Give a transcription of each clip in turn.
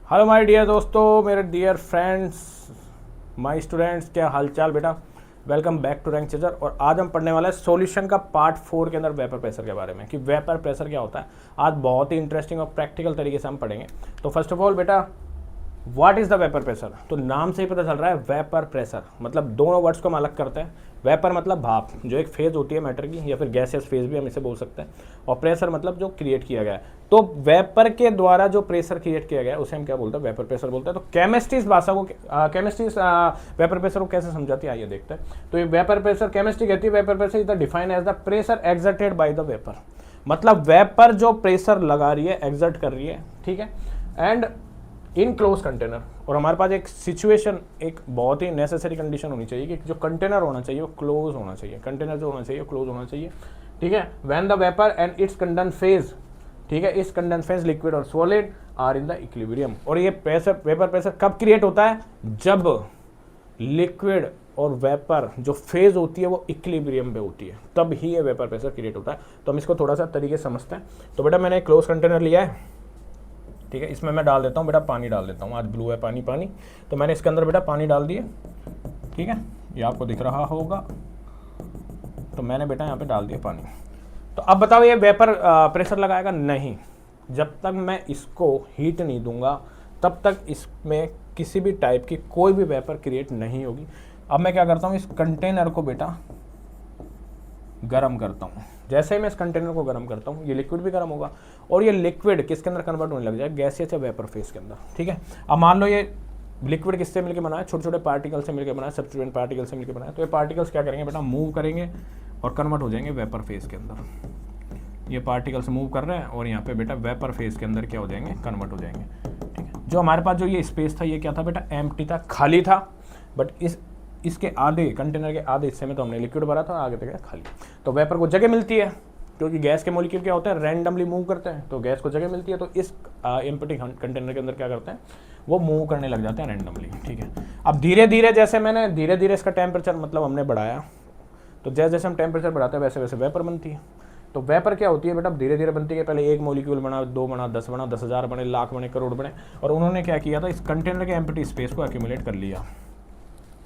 Hello my dear दोस्तों, मेरे dear friends, my students, क्या हालचाल बेटा। Welcome back to Rank Chaser. और आज हम पढ़ने वाले हैं सॉल्यूशन का पार्ट 4 के अंदर वेपर प्रेशर के बारे में कि वेपर प्रेशर क्या होता है। आज बहुत ही इंटरेस्टिंग और प्रैक्टिकल तरीके से हम पढ़ेंगे। तो फर्स्ट ऑफ ऑल बेटा, what is the vapour pressure. तो नाम से ही पता चल रहा है वेपर प्रेशर मतलब दोनों वर्ड्स को हम अलग करते हैं। वेपर मतलब भाप, जो एक फेज होती है मैटर की, या फिर गैसियस फेज भी हम इसे बोल सकते हैं। और प्रेशर मतलब जो क्रिएट किया गया है। तो वेपर के द्वारा जो प्रेशर क्रिएट किया गया है उसे हम क्या बोलते हैं, वेपर प्रेशर बोलते हैं। तो केमिस्ट्री इस भाषा को केमिस्ट्री वेपर प्रेशर को कैसे समझाती है, आइए देखते हैं। तो ये वेपर प्रेशर केमिस्ट्री कहती है vapour pressure is the defined as the pressure exerted by the vapour. मतलब वेपर जो प्रेशर लगा रही है, एक्सर्ट कर रही है, ठीक है, एंड इन क्लोज कंटेनर। और हमारे पास एक सिचुएशन, एक बहुत ही नेसेसरी कंडीशन होनी चाहिए कि जो कंटेनर होना चाहिए वो क्लोज होना चाहिए। कंटेनर जो होना चाहिए वो क्लोज होना चाहिए, ठीक है। When the vapour and its condense phase, ठीक है, इस कंडेंस फेज लिक्विड और solid are in the equilibrium. और ये प्रेशर, वेपर प्रेशर कब क्रिएट होता है, जब लिक्विड और वेपर जो फेज होती है वो इक्विलिब्रियम पे होती है, तब ही ये वेपर प्रेशर क्रिएट होता है। तो हम इसको थोड़ा सा तरीके से समझते हैं। तो बेटा मैंने एक क्लोज कंटेनर लिया है, ठीक है। इसमें मैं डाल देता हूँ बेटा पानी डाल देता हूँ, आज ब्लू है पानी पानी। तो मैंने इसके अंदर बेटा पानी डाल दिए, ठीक है, ये आपको दिख रहा होगा। तो मैंने बेटा यहाँ पे डाल दिया पानी। तो अब बताओ ये वेपर प्रेशर लगाएगा नहीं। जब तक मैं इसको हीट नहीं दूंगा तब तक इसमें किसी भी टाइप की कोई भी वेपर क्रिएट नहीं होगी। अब मैं क्या करता हूँ, इस कंटेनर को बेटा गर्म करता हूँ। जैसे ही मैं इस कंटेनर को गर्म करता हूँ ये लिक्विड भी गर्म होगा, और ये लिक्विड किसके अंदर कन्वर्ट होने लग जाए, गैसियस या वेपर फेज के अंदर, ठीक है। अब मान लो ये लिक्विड किससे मिलकर बना है, छोटे छोटे पार्टिकल से मिलकर बना है, सब्स्टिट्यूएंट पार्टिकल से मिलकर बना है। तो ये पार्टिकल्स क्या करेंगे बेटा, मूव करेंगे और कन्वर्ट हो जाएंगे वेपर फेज के अंदर। ये पार्टिकल्स मूव कर रहे हैं और यहाँ पे बेटा वेपर फेज के अंदर क्या हो जाएंगे, कन्वर्ट हो जाएंगे, ठीक है। जो हमारे पास जो ये स्पेस था ये क्या था बेटा, एम्प्टी था, खाली था। बट इसके आधे कंटेनर के आधे हिस्से में तो हमने लिक्विड भरा था, आगे तक खाली। तो वेपर को जगह मिलती है, क्योंकि गैस के मॉलिक्यूल क्या होते हैं, रैंडमली मूव करते हैं। तो गैस को जगह मिलती है, तो इस एम्प्टी कंटेनर के अंदर क्या करते हैं, वो मूव करने लग जाते हैं रैंडमली, ठीक है। अब धीरे धीरे जैसे मैंने धीरे धीरे इसका टेम्परेचर मतलब हमने बढ़ाया, तो जैसे जैसे हम टेम्परेचर बढ़ाते हैं वैसे वैसे वेपर बनती है। तो वेपर क्या होती है बेटा, धीरे धीरे बनती है। पहले एक मॉलिक्यूल बना, 2 बना, 10 बना, 10,000 बने, लाख बने, करोड़ बने। और उन्होंने क्या किया था, इस कंटेनर के एम्प्टी स्पेस को एक्यूमुलेट कर लिया,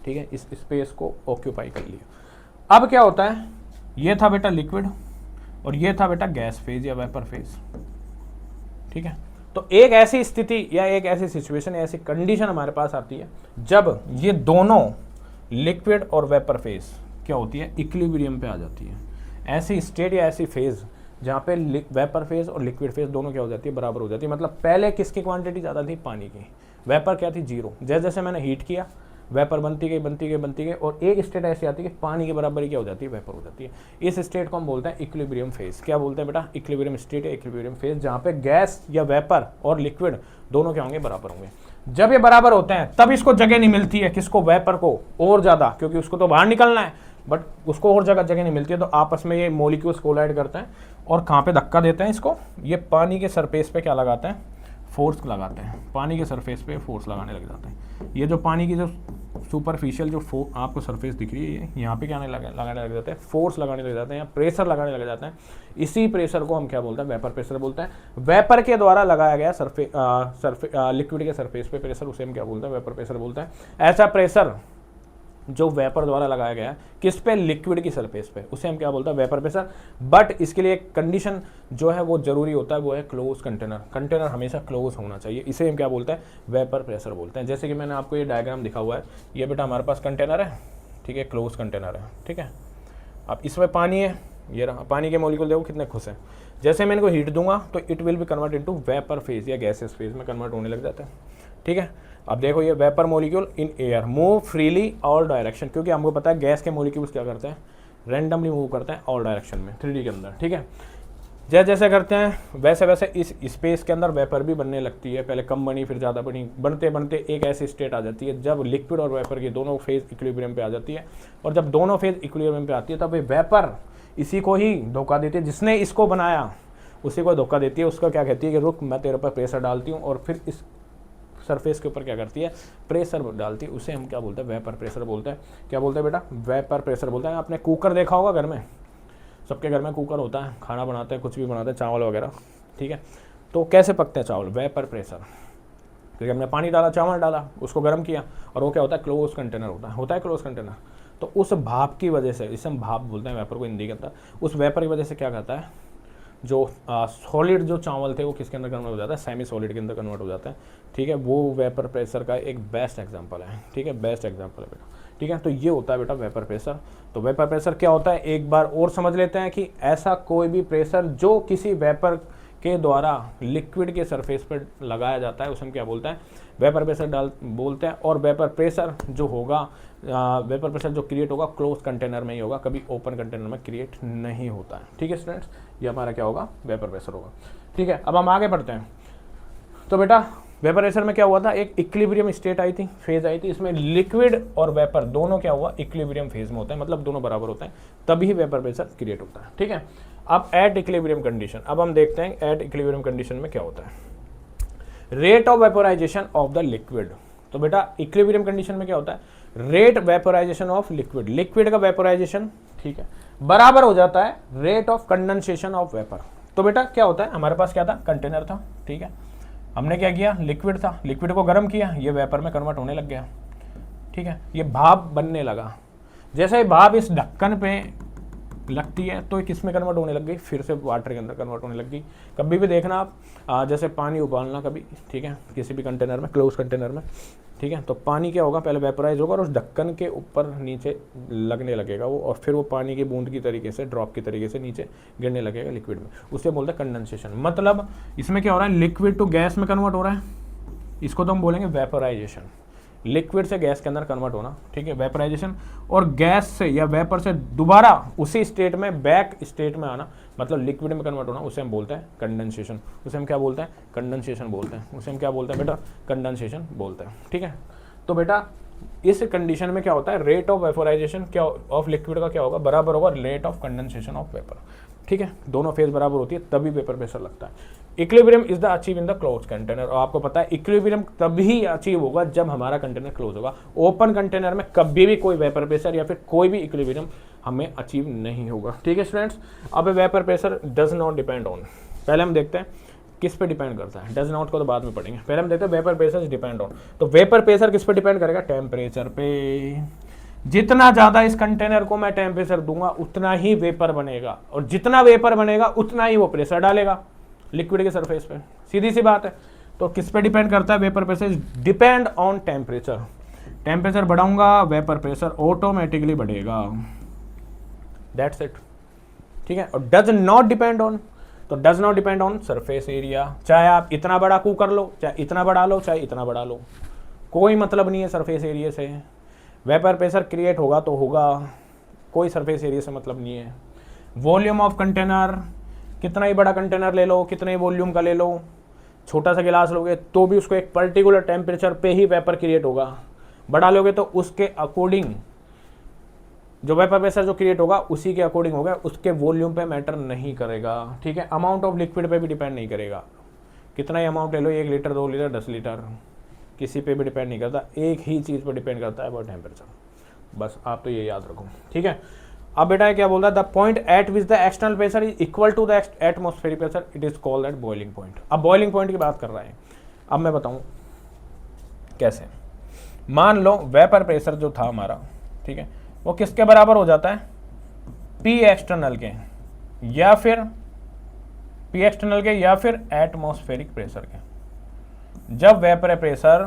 ठीक है, इस स्पेस को ऑक्यूपाई कर लिया। अब क्या होता है, ये था बेटा लिक्विड और ये था बेटा गैस फेज या वेपर फेज, ठीक है। तो एक ऐसी स्थिति या एक ऐसी सिचुएशन, ऐसी कंडीशन हमारे पास आती है जब ये दोनों लिक्विड और वेपर फेज क्या होती है, इक्विलिब्रियम पे आ जाती है। ऐसी स्टेट या ऐसी फेज जहाँ पे वेपर फेज और लिक्विड फेज दोनों क्या हो जाती है, बराबर हो जाती है। मतलब पहले किसकी क्वांटिटी ज़्यादा थी, पानी की। वेपर क्या थी, 0। जैसे जैसे मैंने हीट किया वेपर बनती गई बनती गई बनती गई, और एक स्टेट ऐसी आती है कि पानी के बराबर ही क्या हो जाती है, वेपर हो जाती है। इस स्टेट को हम बोलते हैं इक्विलिब्रियम फेज। क्या बोलते हैं बेटा, इक्विलिब्रियम स्टेट या इक्विलिब्रियम फेज, जहाँ पे गैस या वेपर और लिक्विड दोनों क्या होंगे, बराबर होंगे। जब ये बराबर होते हैं तब इसको जगह नहीं मिलती है, किसको, वेपर को, और ज़्यादा, क्योंकि उसको तो बाहर निकलना है, बट उसको और जगह नहीं मिलती है। तो आपस में ये मॉलिक्यूल्स कोलाइड करते हैं और कहाँ पे धक्का देते हैं इसको, ये पानी के सरफेस पे क्या लगाते हैं, फोर्स लगाते हैं। पानी के सरफेस पे फोर्स लगाने लग जाते हैं। ये जो पानी की जो सुपरफिशियल जो आपको सरफेस दिख रही है, यहाँ पे क्या लगाने लग जाते हैं, फोर्स लगाने लग जाते हैं या प्रेशर लगाने लग जाते हैं। इसी प्रेशर को हम क्या बोलते हैं, वेपर प्रेशर बोलते हैं। वेपर के द्वारा लगाया गया लिक्विड के सरफेस पे प्रेशर, उसे हम क्या बोलते हैं, वेपर प्रेशर बोलते हैं। ऐसा प्रेशर जो वेपर द्वारा लगाया गया किस पे, लिक्विड की सरफेस पे, उसे हम क्या बोलते हैं, वेपर प्रेशर। बट इसके लिए एक कंडीशन जो है वो जरूरी होता है, वो है क्लोज कंटेनर। कंटेनर हमेशा क्लोज होना चाहिए, इसे हम क्या बोलते हैं, वेपर प्रेशर बोलते हैं। जैसे कि मैंने आपको ये डायग्राम दिखा हुआ है, ये बेटा हमारे पास कंटेनर है, ठीक है, क्लोज कंटेनर है, ठीक है। अब इसमें पानी है, ये रहा पानी के मॉलिक्यूल, देखो कितने खुश हैं। जैसे मैं इनको हीट दूंगा तो it will be convert into vapour phase या गैसेस फेज में कन्वर्ट होने लग जाता है, ठीक है। अब देखो ये vapour molecule in air move freely all direction, क्योंकि हमको पता है गैस के मॉलिक्यूल्स क्या करते हैं, रैंडमली मूव करते हैं ऑल डायरेक्शन में 3D के अंदर, ठीक है। जैसे जैसे करते हैं वैसे वैसे इस स्पेस के अंदर वेपर भी बनने लगती है। पहले कम बनी, फिर ज़्यादा बनी, बनते बनते एक ऐसी स्टेट आ जाती है जब लिक्विड और वेपर की दोनों फेज इक्विलिब्रियम पे आ जाती है। और जब दोनों फेज इक्विलिब्रियम पे आती है तब ये वेपर इसी को ही धोखा देती है, जिसने इसको बनाया उसी को धोखा देती है। उसका क्या कहती है कि रुक, मैं तेरे पर प्रेशर डालती हूँ, और फिर इस सरफेस के ऊपर क्या करती है, प्रेशर डालती है। उसे हम क्या बोलते हैं, वेपर प्रेशर बोलते हैं। क्या बोलते हैं बेटा, वेपर प्रेशर बोलते हैं। आपने कुकर देखा होगा घर में, सबके घर में कुकर होता है, खाना बनाते हैं, कुछ भी बनाते हैं, चावल वगैरह, ठीक है। तो कैसे पकते हैं चावल, वेपर प्रेशर, क्योंकि हमने पानी डाला, चावल डाला, उसको गर्म किया, और वो क्या होता है, क्लोज कंटेनर होता है क्लोज कंटेनर। तो उस भाप की वजह से, इसे हम भाप बोलते हैं वेपर को हिंदी के अंदर, उस वेपर की वजह से क्या कहता है, जो सॉलिड जो चावल थे वो किसके अंदर कन्वर्ट हो जाता है, सेमी सॉलिड के अंदर कन्वर्ट हो जाता है। ठीक है, वो वेपर प्रेशर का एक बेस्ट एग्जांपल है। ठीक है, बेस्ट एग्जांपल है बेटा। ठीक है, तो ये होता है बेटा वेपर प्रेशर। तो वेपर प्रेशर क्या होता है, एक बार और समझ लेते हैं कि ऐसा कोई भी प्रेशर जो किसी वेपर के द्वारा लिक्विड के सरफेस पर लगाया जाता है, उसे हम क्या बोलते हैं, वेपर प्रेशर बोलते हैं। और वेपर प्रेशर जो होगा, वेपर प्रेशर जो क्रिएट होगा क्लोज कंटेनर में ही होगा, कभी ओपन कंटेनर में क्रिएट नहीं होता है। ठीक है स्टूडेंट्स, ये हमारा क्या होगा, वेपर प्रेशर होगा। ठीक है, अब हम आगे बढ़ते हैं। तो बेटा वेपर प्रेशर में क्या हुआ था, एक इक्विलिब्रियम स्टेट आई थी, फेज आई थी, इसमें लिक्विड और वेपर दोनों क्या हुआ, इक्विलिब्रियम फेज में होते हैं, मतलब दोनों बराबर होते हैं, तभी वेपर प्रेशर क्रिएट होता है। ठीक है, अब एट इक्विलिब्रियम कंडीशन, अब हम देखते हैं एट इक्विलिब्रियम कंडीशन में क्या होता है, rate of vaporisation of the liquid. तो बेटा इक्विलिब्रियम कंडीशन में क्या होता है, rate vaporisation of liquid, liquid का वेपोराइजेशन, ठीक है, बराबर हो जाता है rate of condensation of vapour. तो बेटा क्या होता है, हमारे पास क्या था, कंटेनर था, ठीक है, हमने क्या किया, लिक्विड था, लिक्विड को गर्म किया, ये वेपर में कन्वर्ट होने लग गया। ठीक है, ये भाप बनने लगा, जैसे ही भाप इस ढक्कन पे लगती है तो किस में कन्वर्ट होने लग गई, फिर से वाटर के अंदर कन्वर्ट होने लग गई। कभी भी देखना आप, जैसे पानी उबालना कभी, ठीक है, किसी भी कंटेनर में, क्लोज कंटेनर में, ठीक है, तो पानी क्या होगा, पहले वेपराइज होगा और उस ढक्कन के ऊपर नीचे लगने लगेगा वो, और फिर वो पानी की बूंद की तरीके से, ड्रॉप की तरीके से नीचे गिरने लगेगा लिक्विड में, उसे बोलते हैं कंडेंसेशन। मतलब इसमें क्या हो रहा है, लिक्विड टू गैस में कन्वर्ट हो रहा है, इसको तो हम बोलेंगे वेपराइजेशन, लिक्विड से गैस के अंदर कन्वर्ट होना। ठीक है, वेपराइजेशन, और गैस से या वेपर से दोबारा उसी स्टेट में, बैक स्टेट में आना, मतलब लिक्विड में कन्वर्ट होना, उसे हम बोलते हैं कंडेंसेशन। उसे हम क्या बोलते हैं, कंडेंसेशन बोलते हैं। उसे हम क्या बोलते हैं बेटा, कंडेंसेशन बोलते हैं। ठीक है, तो बेटा इस कंडीशन में क्या होता है, रेट ऑफ वेपोराइजेशन क्या ऑफ लिक्विड का क्या होगा, बराबर होगा rate of condensation of vapour. ठीक है, दोनों फेज बराबर होती है, तभी वेपर प्रेशर लगता है। Equilibrium is the achieve in the close container, और आपको पता है इक्विलिब्रियम तभी अचीव होगा जब हमारा कंटेनर क्लोज होगा। ओपन कंटेनर में कभी भी कोई वेपर प्रेशर या फिर कोई भी इक्विलिब्रियम हमें अचीव नहीं होगा। ठीक है स्टूडेंट्स, अब vapour pressure does not depend on, पहले हम देखते हैं किस पे डिपेंड करता है, डज नॉट को तो बाद में पढ़ेंगे, पहले हम देखते हैं वेपर प्रेशर डिपेंड ऑन। तो वेपर प्रेशर किस पे डिपेंड करेगा, टेम्परेचर पे। जितना ज़्यादा इस कंटेनर को मैं टेम्परेचर दूंगा उतना ही वेपर बनेगा, और जितना वेपर बनेगा उतना ही वो प्रेशर डालेगा लिक्विड के सरफेस पे, सीधी सी बात है। तो किस पे डिपेंड करता है vapour pressure, depend on temperature. Temperature बढ़ाऊंगा वेपर प्रेशर ऑटोमेटिकली बढ़ेगा, दैट्स इट। ठीक है, और डज नॉट डिपेंड ऑन, तो does not depend on surface area, चाहे आप इतना बड़ा कुकर लो, चाहे इतना बड़ा लो, चाहे इतना बड़ा लो, कोई मतलब नहीं है सरफेस एरिया से। वेपर प्रेशर क्रिएट होगा तो होगा, कोई सरफेस एरिया से मतलब नहीं है। वॉल्यूम ऑफ कंटेनर, कितना ही बड़ा कंटेनर ले लो, कितने ही वॉल्यूम का ले लो, छोटा सा गिलास लोगे तो भी उसको एक पर्टिकुलर टेम्परेचर पे ही वेपर क्रिएट होगा। बड़ा लोगे तो उसके अकॉर्डिंग जो वेपर प्रेशर जो क्रिएट होगा उसी के अकॉर्डिंग होगा, उसके वॉल्यूम पे मैटर नहीं करेगा। ठीक है, अमाउंट ऑफ लिक्विड पे भी डिपेंड नहीं करेगा, कितना ही अमाउंट ले लो, 1 लीटर 2 लीटर 10 लीटर, किसी पे भी डिपेंड नहीं करता, एक ही चीज़ पर डिपेंड करता है, वो टेम्परेचर। बस आप तो ये याद रखो। ठीक है, अब बेटा क्या बोल रहा है, the point at which the external pressure is equal to the atmospheric pressure, it is called at boiling point. अब बॉइलिंग पॉइंट की बात कर रहा है, अब मैं बताऊं कैसे। मान लो वेपर प्रेशर जो था हमारा, ठीक है, वो किसके बराबर हो जाता है, पी एक्सटर्नल के या फिर पी एक्सटर्नल के या फिर एटमॉस्फेरिक प्रेशर के। जब vapour pressure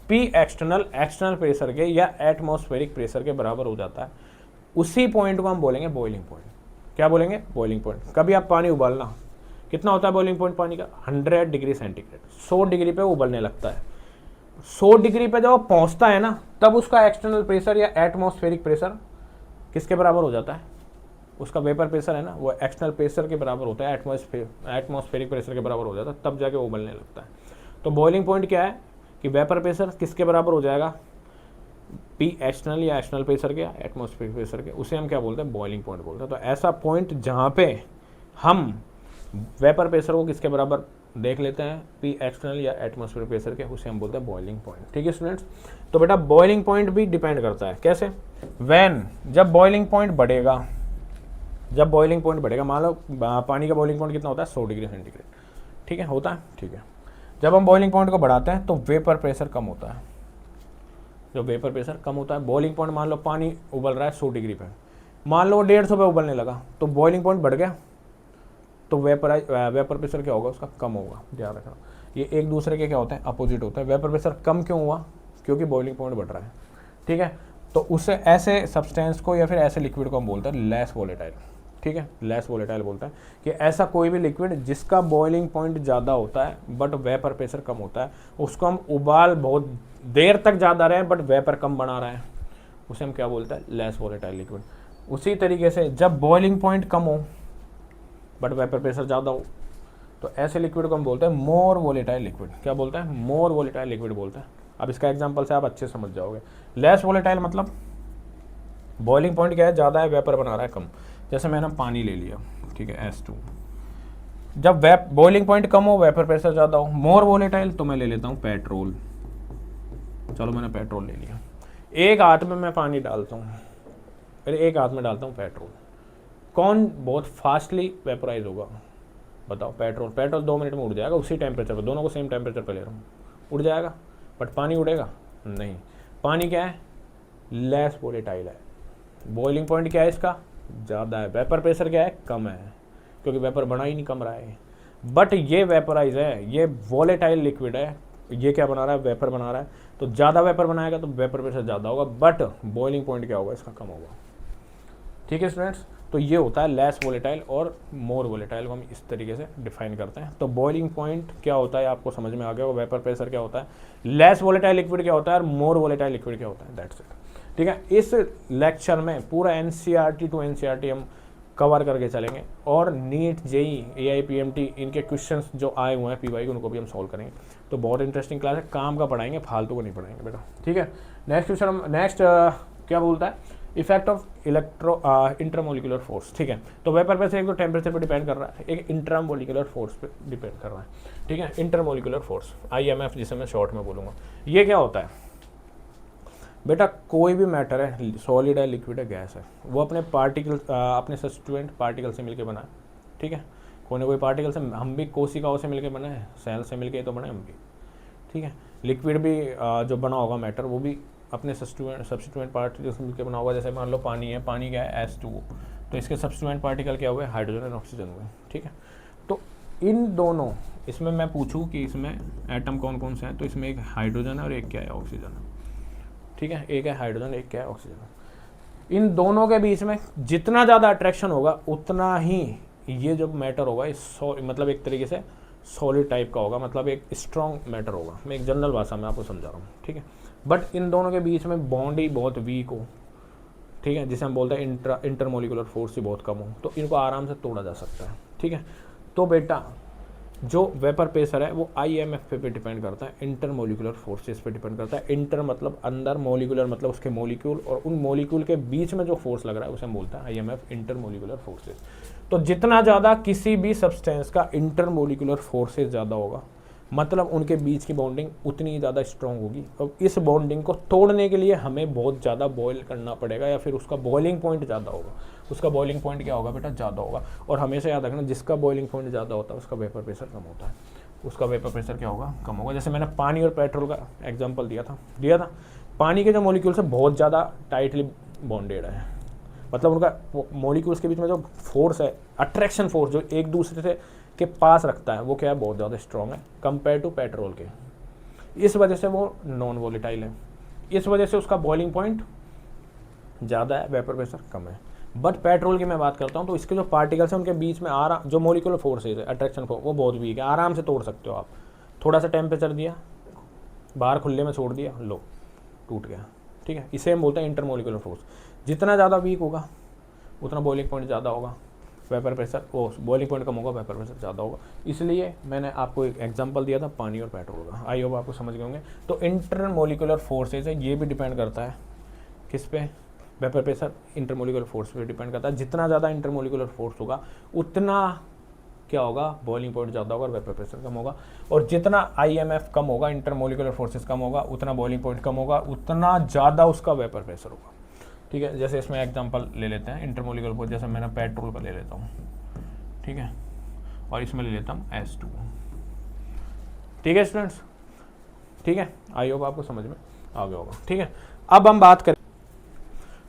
P external external pressure के या एटमॉस्फेरिक प्रेशर के बराबर हो जाता है, उसी पॉइंट को हम बोलेंगे बॉइलिंग पॉइंट। क्या बोलेंगे, बॉइलिंग पॉइंट। कभी आप पानी उबालना, कितना होता है बॉइलिंग पॉइंट पानी का, 100 डिग्री सेंटीग्रेड, 100 डिग्री पे उबलने लगता है। 100 डिग्री पे जब पहुंचता है ना, तब उसका एक्सटर्नल प्रेशर या एटमॉस्फेरिक प्रेशर किसके बराबर हो जाता है, उसका वेपर प्रेशर है ना, वो एक्सटर्नल प्रेशर के बराबर होता है, एटमॉस्फेरिक प्रेशर के बराबर हो जाता है, तब जाके उबलने लगता है। तो बॉइलिंग पॉइंट क्या है कि वेपर प्रेशर किसके बराबर हो जाएगा, पी एक्सटर्नल या एक्सटर्नल प्रेशर के, एटमॉस्फेरिक प्रेशर के, उसे हम क्या बोलते हैं, बॉइलिंग पॉइंट बोलते हैं। तो ऐसा पॉइंट जहाँ पे हम वेपर प्रेशर को किसके बराबर देख लेते हैं, पी एक्सटर्नल या एटमॉस्फेरिक प्रेशर के, उसे हम बोलते हैं बॉइलिंग पॉइंट। ठीक है स्टूडेंट्स, तो बेटा बॉइलिंग पॉइंट भी डिपेंड करता है, कैसे, व्हेन, जब बॉइलिंग पॉइंट बढ़ेगा, जब बॉइलिंग पॉइंट बढ़ेगा, मान लो पानी का बॉइलिंग पॉइंट कितना होता है, 100 डिग्री सेंटीग्रेड, ठीक है, होता है, ठीक है। जब हम बॉइलिंग पॉइंट को बढ़ाते हैं तो वेपर प्रेशर कम होता है। जो वेपर प्रेशर कम होता है, बॉइलिंग पॉइंट मान लो पानी उबल रहा है 100 डिग्री पे, मान लो 150 पे उबलने लगा तो बॉइलिंग पॉइंट बढ़ गया, तो वेपर प्रेशर क्या होगा उसका, कम होगा। ध्यान रखना, ये एक दूसरे के क्या होते हैं, अपोजिट होता है। वेपर प्रेशर कम क्यों हुआ, क्योंकि बॉइलिंग पॉइंट बढ़ रहा है। ठीक है, तो उससे ऐसे सब्सटेंस को या फिर ऐसे लिक्विड को हम बोलते हैं लेस वोलेटाइल। ठीक है, लेस वोलेटाइल बोलते हैं कि ऐसा कोई भी लिक्विड जिसका बॉइलिंग पॉइंट ज़्यादा होता है बट वेपर प्रेशर कम होता है, उसको हम उबाल बहुत देर तक ज़्यादा रहे बट वेपर कम बना रहे हैं, उसे हम क्या बोलते हैं, लेस वोलेटाइल लिक्विड। उसी तरीके से जब बॉइलिंग पॉइंट कम हो बट वेपर प्रेशर ज़्यादा हो, तो ऐसे लिक्विड को हम बोलते हैं मोर वोलेटाइल लिक्विड। क्या बोलते हैं, मोर वोलेटाइल लिक्विड बोलते हैं। अब इसका एग्जांपल से आप अच्छे समझ जाओगे। लेस वोलेटाइल मतलब बॉइलिंग पॉइंट क्या है, ज़्यादा है, वेपर बना रहा है कम। जैसे मैंने पानी ले लिया, ठीक है, S2, जब बॉइलिंग पॉइंट कम हो, वेपर प्रेशर ज़्यादा हो। मोर वोलेटाइल तो मैं ले लेता हूँ पेट्रोल। चलो मैंने पेट्रोल ले लिया, एक हाथ में मैं पानी डालता हूँ, फिर एक हाथ में डालता हूँ पेट्रोल, कौन बहुत फास्टली वेपराइज होगा, बताओ। पेट्रोल 2 मिनट में उड़ जाएगा उसी टेम्परेचर पर, दोनों को सेम टेम्परेचर पर ले रहा हूँ, उड़ जाएगा। बट पानी उड़ेगा नहीं। पानी क्या है, लेस वोलेटाइल है, बॉइलिंग पॉइंट क्या है इसका, ज़्यादा है, वेपर प्रेशर क्या है, कम है, क्योंकि वेपर बना ही नहीं, कम रहा है। बट ये वेपराइज है, ये वोलेटाइल लिक्विड है, ये क्या बना रहा है, वेपर बना रहा है, तो ज़्यादा वेपर बनाएगा तो वेपर प्रेशर ज़्यादा होगा, बट बॉइलिंग पॉइंट क्या होगा, इसका कम होगा। ठीक है स्टूडेंट्स, तो ये होता है लेस वोलेटाइल और मोर वोलेटाइल को हम इस तरीके से डिफाइन करते हैं। तो बॉइलिंग पॉइंट क्या होता है आपको समझ में आ गया, वेपर प्रेशर क्या होता है, लेस वोलेटाइल लिक्विड क्या होता है और मोर वोलेटाइल लिक्विड क्या होता है, दैट्स इट। ठीक है, इस लेक्चर में पूरा NCERT टू NCERT हम कवर करके चलेंगे और नीट, जेई, AI, PMT इनके क्वेश्चंस जो आए हुए हैं PY के, उनको भी हम सॉल्व करेंगे। तो बहुत इंटरेस्टिंग क्लास है, काम का पढ़ाएंगे, फालतू को नहीं पढ़ाएंगे बेटा। ठीक है, नेक्स्ट क्वेश्चन हम क्या बोलता है, इफेक्ट ऑफ इंटरमोलिकुलर फोर्स। ठीक है, तो वेपर प्रेशर एक तो टेम्परेचर पर डिपेंड कर रहा है, एक इंटरमोलिकुलर फोर्स पे डिपेंड कर रहा है। ठीक है, इंटरमोलिकुलर फोर्स, IMF जिसे मैं शॉर्ट में बोलूँगा। ये क्या होता है बेटा, कोई भी मैटर है, सॉलिड है, लिक्विड है, गैस है, वो अपने पार्टिकल, अपने सब्स्टिट्यूएंट पार्टिकल से मिलकर बना है। ठीक है, कोई ना कोई पार्टिकल से, हम भी कोशिकाओं से मिलकर बना है, सेल से मिलकर तो बने हम भी। ठीक है, लिक्विड भी जो बना होगा मैटर, वो भी अपने सब्स्टिट्यूएंट पार्टिकल से मिलकर बना होगा। जैसे मान लो पानी है, पानी क्या है, H2O, तो इसके सब्स्टिट्यूएंट पार्टिकल क्या हुए, हाइड्रोजन और ऑक्सीजन हुए। ठीक है, तो इन दोनों, इसमें मैं पूछूं कि इसमें एटम कौन कौन से हैं, तो इसमें एक हाइड्रोजन है और एक क्या है, ऑक्सीजन है। ठीक है, एक है हाइड्रोजन, एक क्या है, ऑक्सीजन। इन दोनों के बीच में जितना ज़्यादा अट्रैक्शन होगा उतना ही ये जो मैटर होगा मतलब एक तरीके से सॉलिड टाइप का होगा, मतलब एक स्ट्रॉन्ग मैटर होगा। मैं एक जनरल भाषा में आपको समझा रहा हूँ। ठीक है, बट इन दोनों के बीच में बॉन्ड ही बहुत वीक हो, ठीक है, जिसे हम बोलते हैं इंटरमोलिकुलर फोर्स ही बहुत कम हो, तो इनको आराम से तोड़ा जा सकता है। ठीक है, तो बेटा जो वेपर प्रेशर है वो IMF पे डिपेंड करता है, इंटरमोलिकुलर फोर्सेस पे डिपेंड करता है। इंटर मतलब अंदर, मोलिकुलर मतलब उसके मोलिक्यूल, और उन मोलिक्यूल के बीच में जो फोर्स लग रहा है उसे हम बोलते हैं IMF, इंटरमोलिकुलर फोर्सेस। तो जितना ज़्यादा किसी भी सब्सटेंस का इंटरमोलिकुलर फोर्सेस ज़्यादा होगा, मतलब उनके बीच की बॉन्डिंग उतनी ज़्यादा स्ट्रॉन्ग होगी। और इस बॉन्डिंग को तोड़ने के लिए हमें बहुत ज़्यादा बॉयल करना पड़ेगा, या फिर उसका बॉइलिंग पॉइंट ज़्यादा होगा। उसका बॉइलिंग पॉइंट क्या होगा बेटा, ज़्यादा होगा। और हमेशा याद रखना, जिसका बॉइलिंग पॉइंट ज़्यादा होता है उसका वेपर प्रेशर कम होता है, उसका वेपर प्रेशर क्या होगा, कम होगा। जैसे मैंने पानी और पेट्रोल का एग्जाम्पल दिया था। पानी के जो मॉलिक्यूल्स है बहुत ज़्यादा टाइटली बॉन्डेड है, मतलब उनका मॉलिक्यूल्स के बीच में जो फोर्स है, अट्रैक्शन फोर्स जो एक दूसरे से के पास रखता है, वो क्या है, बहुत ज़्यादा स्ट्रॉन्ग है कंपेयर टू पेट्रोल के। इस वजह से वो नॉन वोलेटाइल है, इस वजह से उसका बॉइलिंग पॉइंट ज़्यादा है, वेपर प्रेशर कम है। बट पेट्रोल की मैं बात करता हूँ तो इसके जो पार्टिकल्स हैं उनके बीच में जो मोलिकुलर फोर्सेज है, अट्रैक्शन फोर्स, वो बहुत वीक है, आराम से तोड़ सकते हो आप। थोड़ा सा टेम्परेचर दिया, बाहर खुले में छोड़ दिया, लो टूट गया। ठीक है, इसे हम बोलते हैं इंटरमोलिकुलर फोर्स। जितना ज़्यादा वीक होगा उतना बॉइलिंग पॉइंट ज़्यादा होगा, वेपर प्रेशर, बॉइलिंग पॉइंट कम होगा, वेपर प्रेशर ज़्यादा होगा। इसलिए मैंने आपको एक एग्जांपल दिया था पानी और पेट्रोल का, आई होप आपको समझ गए होंगे। तो इंटरमोलिकुलर फोर्सेज है, ये भी डिपेंड करता है किस पे, वेपर प्रेशर इंटरमोलिकुलर फोर्स पे डिपेंड करता है। जितना ज़्यादा इंटरमोलिकुलर फोर्स होगा उतना क्या होगा, बॉइलिंग पॉइंट ज़्यादा होगा और वेपर प्रेशर कम होगा। और जितना IMF कम होगा, इंटरमोलिकुलर फोर्सेस कम होगा, उतना बॉइलिंग पॉइंट कम होगा, उतना ज़्यादा उसका वेपर प्रेशर होगा। ठीक है, जैसे इसमें एग्जांपल ले लेते हैं इंटरमोलिकुलर फोर्स, जैसे मैंने पेट्रोल का ले लेता हूँ, ठीक है, और इसमें ले लेता हूँ S2। ठीक है स्टूडेंट्स, ठीक है, आई होप आपको समझ में आ गया होगा। ठीक है, अब हम बात करें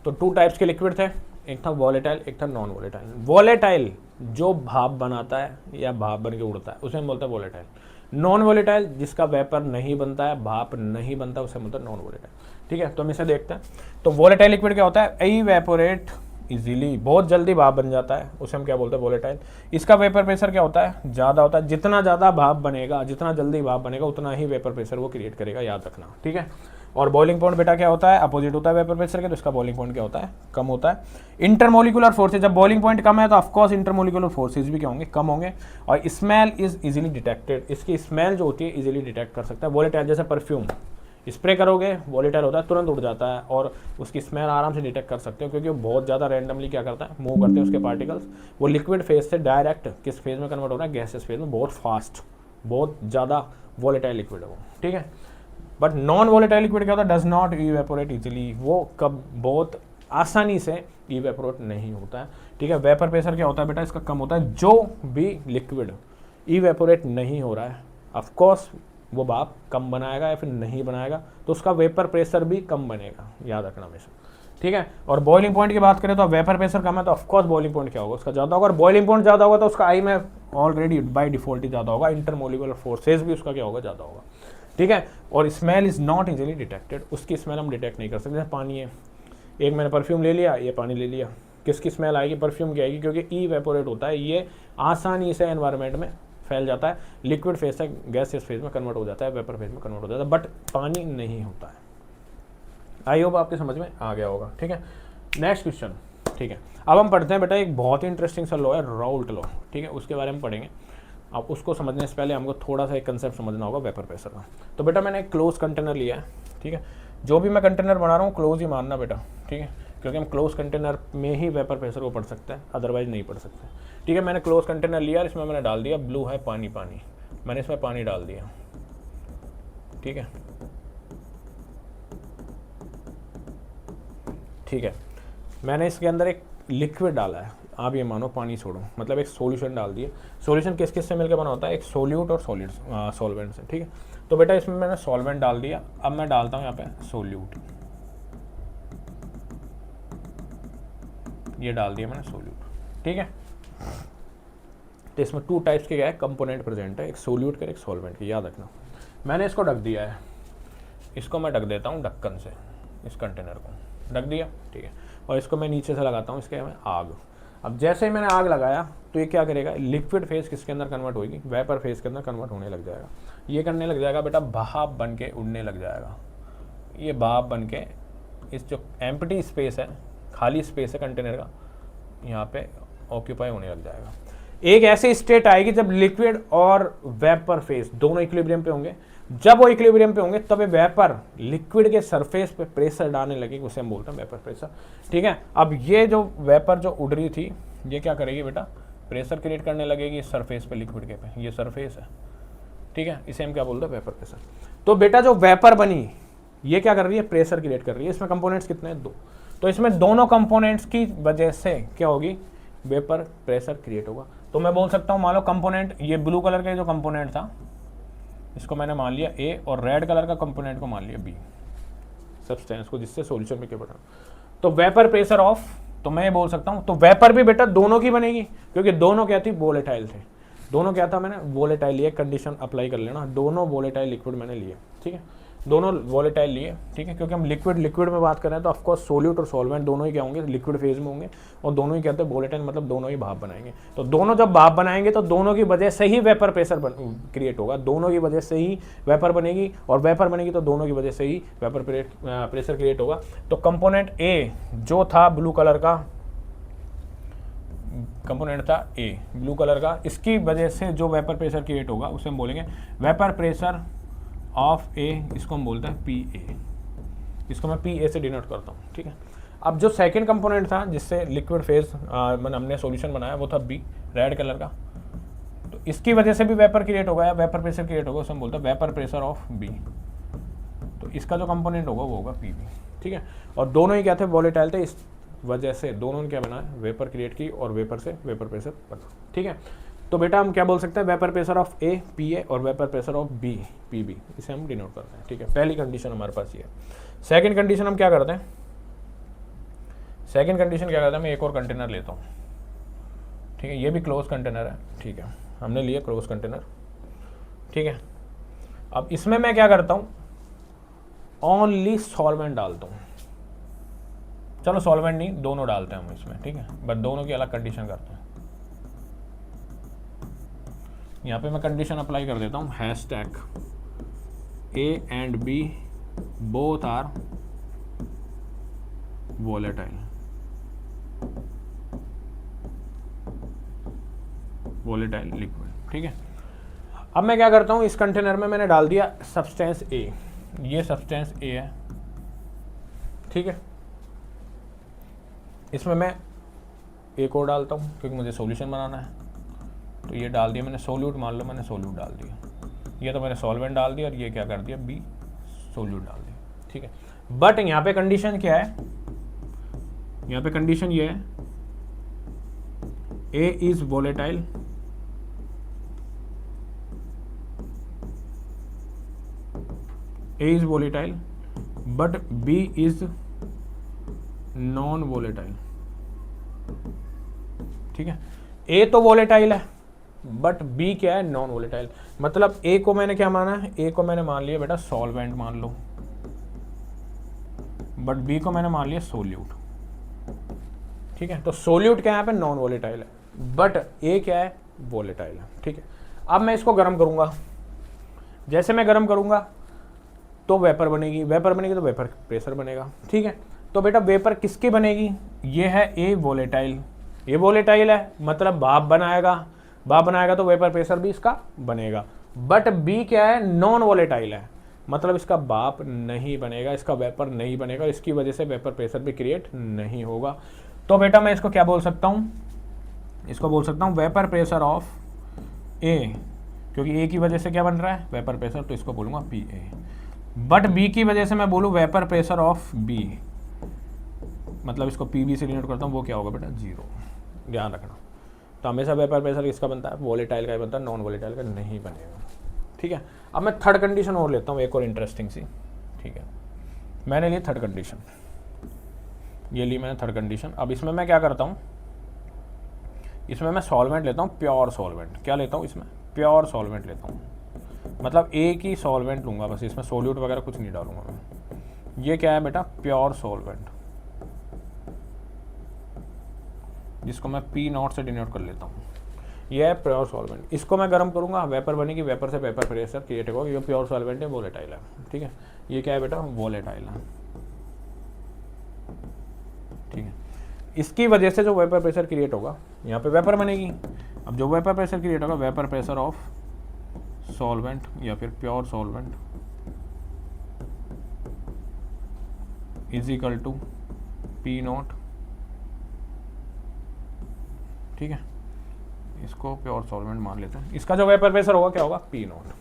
तो 2 टाइप्स के लिक्विड थे, एक था वॉलेटाइल, एक था नॉन वॉलेटाइल। वॉलेटाइल जो भाप बनाता है या भाप बन के उड़ता है उसे हम बोलते हैं वॉलेटाइल। नॉन वॉलेटाइल जिसका वेपर नहीं बनता है, भाप नहीं बनता, उसे बोलते हैं नॉन वॉलेटाइल। ठीक है, तो हम इसे देखते हैं। तो वॉलेटाइल लिक्विड क्या होता है, इवेपोरेट इजीली, बहुत जल्दी भाप बन जाता है, उसे हम क्या बोलते हैं वॉलेटाइल। इसका वेपर प्रेशर क्या होता है, ज़्यादा होता है। जितना ज़्यादा भाप बनेगा, जितना जल्दी भाप बनेगा, उतना ही वेपर प्रेशर वो क्रिएट करेगा, याद रखना। ठीक है, और बॉइलिंग पॉइंट बेटा क्या होता है, अपोजिट होता है वेपर प्रेशर के, तो इसका बॉइलिंग पॉइंट क्या होता है, कम होता है। इंटरमोलिकुलर फोर्सेज, जब बॉइलिंग पॉइंट कम है तो ऑफकोर्स इंटरमोलिकुलर फोर्सेज भी क्या होंगे, कम होंगे। और स्मेल इज इजीली डिटेक्टेड, इसकी स्मेल जो होती है इजीली डिटेक्ट कर सकता है। वॉलेटाइल जैसे परफ्यूम स्प्रे करोगे, वॉलेटाइल होता है, तुरंत उड़ जाता है और उसकी स्मेल आराम से डिटेक्ट कर सकते हो, क्योंकि वो बहुत ज़्यादा रैंडमली क्या करता है, मूव करते हैं उसके पार्टिकल्स। वो लिक्विड फेज से डायरेक्ट किस फेज में कन्वर्ट हो रहा है, गैसेस फेज में, बहुत फास्ट, बहुत ज़्यादा वॉलेटाइल लिक्विड है वो। ठीक है, बट नॉन वॉलेटाइल लिक्विड क्या होता है, डज नॉट इवेपोरेट इजीली, वो कब बहुत आसानी से इवेपोरेट नहीं होता है। ठीक है, वेपर प्रेशर क्या होता है बेटा, इसका कम होता है। जो भी लिक्विड इवेपोरेट नहीं हो रहा है, ऑफकोर्स वो भाप कम बनाएगा या फिर नहीं बनाएगा, तो उसका वेपर प्रेशर भी कम बनेगा, याद रखना हमेशा। ठीक है, और बॉइलिंग पॉइंट की बात करें तो वेपर प्रेशर कम है तो ऑफकोर्स बॉइलिंग पॉइंट क्या होगा, उसका ज़्यादा होगा। और बॉइलिंग पॉइंट ज़्यादा होगा तो उसका आई में ऑलरेडी बाय डिफॉल्ट ही ज़्यादा होगा, इंटरमोलिकुलर फोर्सेज भी उसका क्या होगा, ज़्यादा होगा। ठीक है, और smell is not easily detected, उसकी स्मेल हम डिटेक्ट नहीं कर सकते। जैसे पानी है, एक मैंने परफ्यूम ले लिया, ये पानी ले लिया, किसकी स्मेल आएगी, परफ्यूम की आएगी, क्योंकि इवेपोरेट होता है, ये आसानी से एनवायरनमेंट में फैल जाता है, लिक्विड फेज से गैसियस फेज में कन्वर्ट हो जाता है, वेपर फेज में कन्वर्ट हो जाता है, बट पानी नहीं होता है। आई होप आपके समझ में आ गया होगा। ठीक है, नेक्स्ट क्वेश्चन। ठीक है, अब हम पढ़ते हैं बेटा एक बहुत ही इंटरेस्टिंग सा लॉ है, राउल्ट लॉ। ठीक है, उसके बारे में पढ़ेंगे। अब उसको समझने से पहले हमको थोड़ा सा एक कंसेप्ट समझना होगा वेपर प्रेशर का। तो बेटा मैंने एक क्लोज कंटेनर लिया है। ठीक है, जो भी मैं कंटेनर बना रहा हूँ क्लोज ही मानना बेटा। ठीक है, क्योंकि हम क्लोज कंटेनर में ही वेपर प्रेशर को पढ़ सकते हैं, अदरवाइज नहीं पढ़ सकते। ठीक है, मैंने क्लोज कंटेनर लिया, इसमें मैंने डाल दिया, ब्लू है पानी, पानी मैंने इसमें पानी डाल दिया। ठीक है, ठीक है, मैंने इसके अंदर एक लिक्विड डाला है, आप ये मानो पानी छोड़ो, मतलब एक सॉल्यूशन डाल दिए। सॉल्यूशन किस किस से मिलकर बना होता है, एक सोल्यूट और सॉल्वेंट से। ठीक है, तो बेटा इसमें मैंने सॉल्वेंट डाल दिया, अब मैं डालता हूँ यहाँ पे सोल्यूट, ये डाल दिया मैंने सोल्यूट। ठीक है, तो इसमें 2 टाइप्स के क्या है, कंपोनेंट प्रेजेंट है, एक सोल्यूट का एक सॉल्वेंट का, याद रखना। मैंने इसको ढक दिया है, इसको मैं ढक देता हूँ ढक्कन से, इस कंटेनर को ढक दिया। ठीक है, और इसको मैं नीचे से लगाता हूँ इसके में आग। अब जैसे ही मैंने आग लगाया तो ये क्या करेगा, लिक्विड फेज किसके अंदर कन्वर्ट होगी, वेपर फेज के अंदर कन्वर्ट होने लग जाएगा। ये करने लग जाएगा बेटा, भाप बन के उड़ने लग जाएगा। ये भाप बन के इस जो एम्प्टी स्पेस है, खाली स्पेस है कंटेनर का, यहाँ पे ऑक्यूपाई होने लग जाएगा। एक ऐसी स्टेट आएगी जब लिक्विड और वेपर फेज दोनों इक्विलिब्रियम पे होंगे। जब वो इक्विलिब्रियम पे होंगे तब वेपर लिक्विड के सरफेस पे प्रेशर डालने लगेगी, उसे हम बोलते हैं वेपर प्रेशर। ठीक है, अब ये जो वेपर जो उड़ रही थी ये क्या करेगी बेटा, प्रेशर क्रिएट करने लगेगी सरफेस पे, लिक्विड के पे, ये सरफेस है। ठीक है, इसे हम क्या बोलते हैं, वेपर प्रेशर। तो बेटा जो वेपर बनी ये क्या कर रही है, प्रेशर क्रिएट कर रही है। इसमें कंपोनेंट्स कितने हैं, 2। तो इसमें दोनों कंपोनेंट्स की वजह से क्या होगी, वेपर प्रेशर क्रिएट होगा। तो मैं बोल सकता हूँ, मान लो कंपोनेंट ये ब्लू कलर का जो कंपोनेंट था इसको मैंने मान लिया ए, और रेड कलर का कंपोनेंट को मान लिया बी, सब्सटेंस को, जिससे सॉल्यूशन में क्या बना। तो वेपर प्रेशर ऑफ, तो मैं ये बोल सकता हूँ, तो वेपर भी बेटा दोनों की बनेगी, क्योंकि दोनों क्या थी, वोलेटाइल थे। दोनों क्या था, मैंने वोलेटाइल लिए, कंडीशन अप्लाई कर लेना, दोनों वोलेटाइल लिक्विड मैंने लिए। ठीक है, दोनों वोलेटाइल लिए। ठीक है, क्योंकि हम लिक्विड में बात कर रहे हैं तो ऑफकोर्स सोल्यूट और सॉल्वेंट दोनों ही क्या होंगे, लिक्विड फेज में होंगे, और दोनों ही कहते हैं वोलेटाइल, मतलब दोनों ही भाप बनाएंगे। तो दोनों जब भाप बनाएंगे तो दोनों की वजह से ही वेपर प्रेशर क्रिएट होगा, दोनों की वजह से ही वेपर बनेगी, और वेपर बनेगी तो दोनों की वजह से ही वेपर प्रेशर क्रिएट होगा। तो कंपोनेंट ए जो था ब्लू कलर का कंपोनेंट था, ए ब्लू कलर का, इसकी वजह से जो वेपर प्रेशर क्रिएट होगा उसे हम बोलेंगे वेपर प्रेशर ऑफ ए, इसको हम बोलते हैं पी ए, इसको मैं पी ए से डिनोट करता हूँ। ठीक है, अब जो सेकंड कंपोनेंट था जिससे लिक्विड फेज हमने सॉल्यूशन बनाया वो था बी, रेड कलर का, तो इसकी वजह से भी वेपर क्रिएट होगा या वेपर प्रेशर क्रिएट होगा, उसे हम बोलते हैं वेपर प्रेशर ऑफ बी। तो इसका जो कंपोनेंट होगा वो होगा पी बी। ठीक है, और दोनों ही क्या थे, वोलेटाइल थे, वजह से दोनों ने क्या बनाया, वेपर क्रिएट की, और वेपर से वेपर प्रेशर बना। ठीक है, तो बेटा हम क्या बोल सकते हैं, vapour pressure of A P A और vapour pressure of B P B, इसे हम डिनोट करते हैं। ठीक है, पहली कंडीशन हमारे पास ये है। सेकंड कंडीशन हम क्या करते हैं, सेकंड कंडीशन क्या करते हैं, मैं एक और कंटेनर लेता हूँ। ठीक है, ये भी क्लोज कंटेनर है। ठीक है, हमने लिया क्लोज कंटेनर। ठीक है, अब इसमें मैं क्या करता हूँ, ओनली सॉल्वेंट डालता हूँ। चलो सॉल्वेंट नहीं, दोनों डालते हैं हम इसमें। ठीक है, बट दोनों की अलग कंडीशन करते हैं। यहाँ पे मैं कंडीशन अप्लाई कर देता हूँ, hashtag A and B both are volatile, volatile liquid. ठीक है, अब मैं क्या करता हूँ, इस कंटेनर में मैंने डाल दिया सब्सटेंस ए, ये सब्सटेंस ए है। ठीक है, इसमें मैं एक और डालता हूँ क्योंकि मुझे सॉल्यूशन बनाना है, तो ये डाल दिया मैंने सोल्यूट, मान लो मैंने सोल्यूट डाल दिया। ये तो मैंने सॉल्वेंट डाल दिया और ये क्या कर दिया, बी सोल्यूट डाल दिया। ठीक है, बट यहाँ पे कंडीशन क्या है, यहाँ पे कंडीशन ये है, A is volatile, A is volatile but B is non volatile. ठीक है, ए तो वोलेटाइल है बट बी क्या है, नॉन वोलेटाइल। मतलब ए को मैंने क्या माना है, ए को मैंने मान लिया बेटा सॉल्वेंट मान लो, बट बी को मैंने मान लिया सोल्यूट। ठीक है, तो सोल्यूट क्या है, यहाँ पे नॉन वोलेटाइल है, बट ए क्या है, वोलेटाइल है। ठीक है, अब मैं इसको गर्म करूंगा, जैसे मैं गर्म करूंगा तो वेपर बनेगी, वेपर बनेगी तो वेपर प्रेशर बनेगा। ठीक है, तो बेटा वेपर किसकी बनेगी, ये है ए वोलेटाइल, ये वोलेटाइल है मतलब भाप बनाएगा, भाप बनाएगा तो वेपर प्रेशर भी इसका बनेगा। बट बी क्या है, नॉन वोलेटाइल है, मतलब इसका भाप नहीं बनेगा, इसका वेपर नहीं बनेगा, इसकी वजह से वेपर प्रेशर भी क्रिएट नहीं होगा। तो बेटा मैं इसको क्या बोल सकता हूँ, इसको बोल सकता हूँ वेपर प्रेशर ऑफ ए, क्योंकि ए की वजह से क्या बन रहा है, वेपर प्रेशर, तो इसको बोलूँगा पी ए। बट बी की वजह से मैं बोलूँ वेपर प्रेशर ऑफ बी, मतलब इसको पी बी से डिनोट करता हूँ, वो क्या होगा बेटा, जीरो। ध्यान रखना, तो हमेशा वेपर प्रेशर किसका बनता है, वोलेटाइल का ही बनता है, नॉन वोलेटाइल का नहीं बनेगा। ठीक है, अब मैं थर्ड कंडीशन और लेता हूँ, एक और इंटरेस्टिंग सी। ठीक है, मैंने ली थर्ड कंडीशन, ये ली मैंने थर्ड कंडीशन। अब इसमें मैं क्या करता हूँ, इसमें मैं सॉल्वेंट लेता हूँ, प्योर सॉल्वेंट। क्या लेता हूँ इसमें, प्योर सॉल्वेंट लेता हूँ, मतलब एक ही सॉल्वेंट लूँगा बस, इसमें सोल्यूट वगैरह कुछ नहीं डालूंगा मैं। ये क्या है बेटा, प्योर सॉल्वेंट, जिसको मैं पी नॉट से डिनोट कर लेता हूँ। ये है प्योर सॉल्वेंट, इसको मैं गर्म करूँगा, वेपर बनेगी, वेपर से वेपर प्रेशर क्रिएट होगा, ये प्योर सॉल्वेंट है, वोलेटाइल है। ठीक है, ये क्या है बेटा, वोलेटाइल है। ठीक है, इसकी वजह से जो वेपर प्रेशर क्रिएट होगा, यहाँ पे वेपर बनेगी। अब जो वेपर प्रेशर क्रिएट होगा, वेपर प्रेशर ऑफ सॉल्वेंट या फिर pure solvent is equal to P naught. ठीक है, इसको प्योर सॉल्वेंट मान लेते हैं, इसका जो वेपर प्रेशर होगा क्या होगा, पी नॉट।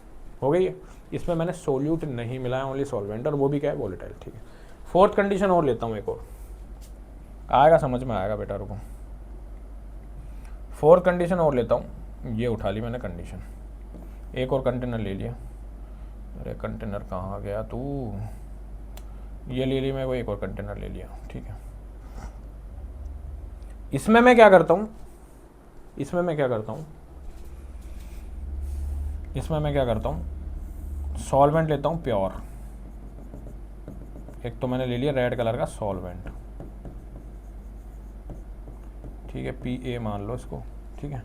हो गई है, इसमें मैंने सोल्यूट नहीं मिलाया, ओनली सॉल्वेंट, और वो भी क्या है, वोलेटाइल। ठीक है, फोर्थ कंडीशन और लेता हूँ, एक और आएगा समझ में आएगा बेटा, रुको। फोर्थ कंडीशन और लेता हूँ, ये उठा ली मैंने कंडीशन, एक और कंटेनर ले लिया। अरे कंटेनर कहाँ गया तू, ये ले ली मैं, वो एक और कंटेनर ले लिया। ठीक है, इसमें मैं क्या करता हूँ, इसमें मैं क्या करता हूँ, इसमें मैं क्या करता हूँ, सॉल्वेंट लेता हूँ प्योर। एक तो मैंने ले लिया रेड कलर का सॉल्वेंट, ठीक है, पी ए मान लो इसको। ठीक है,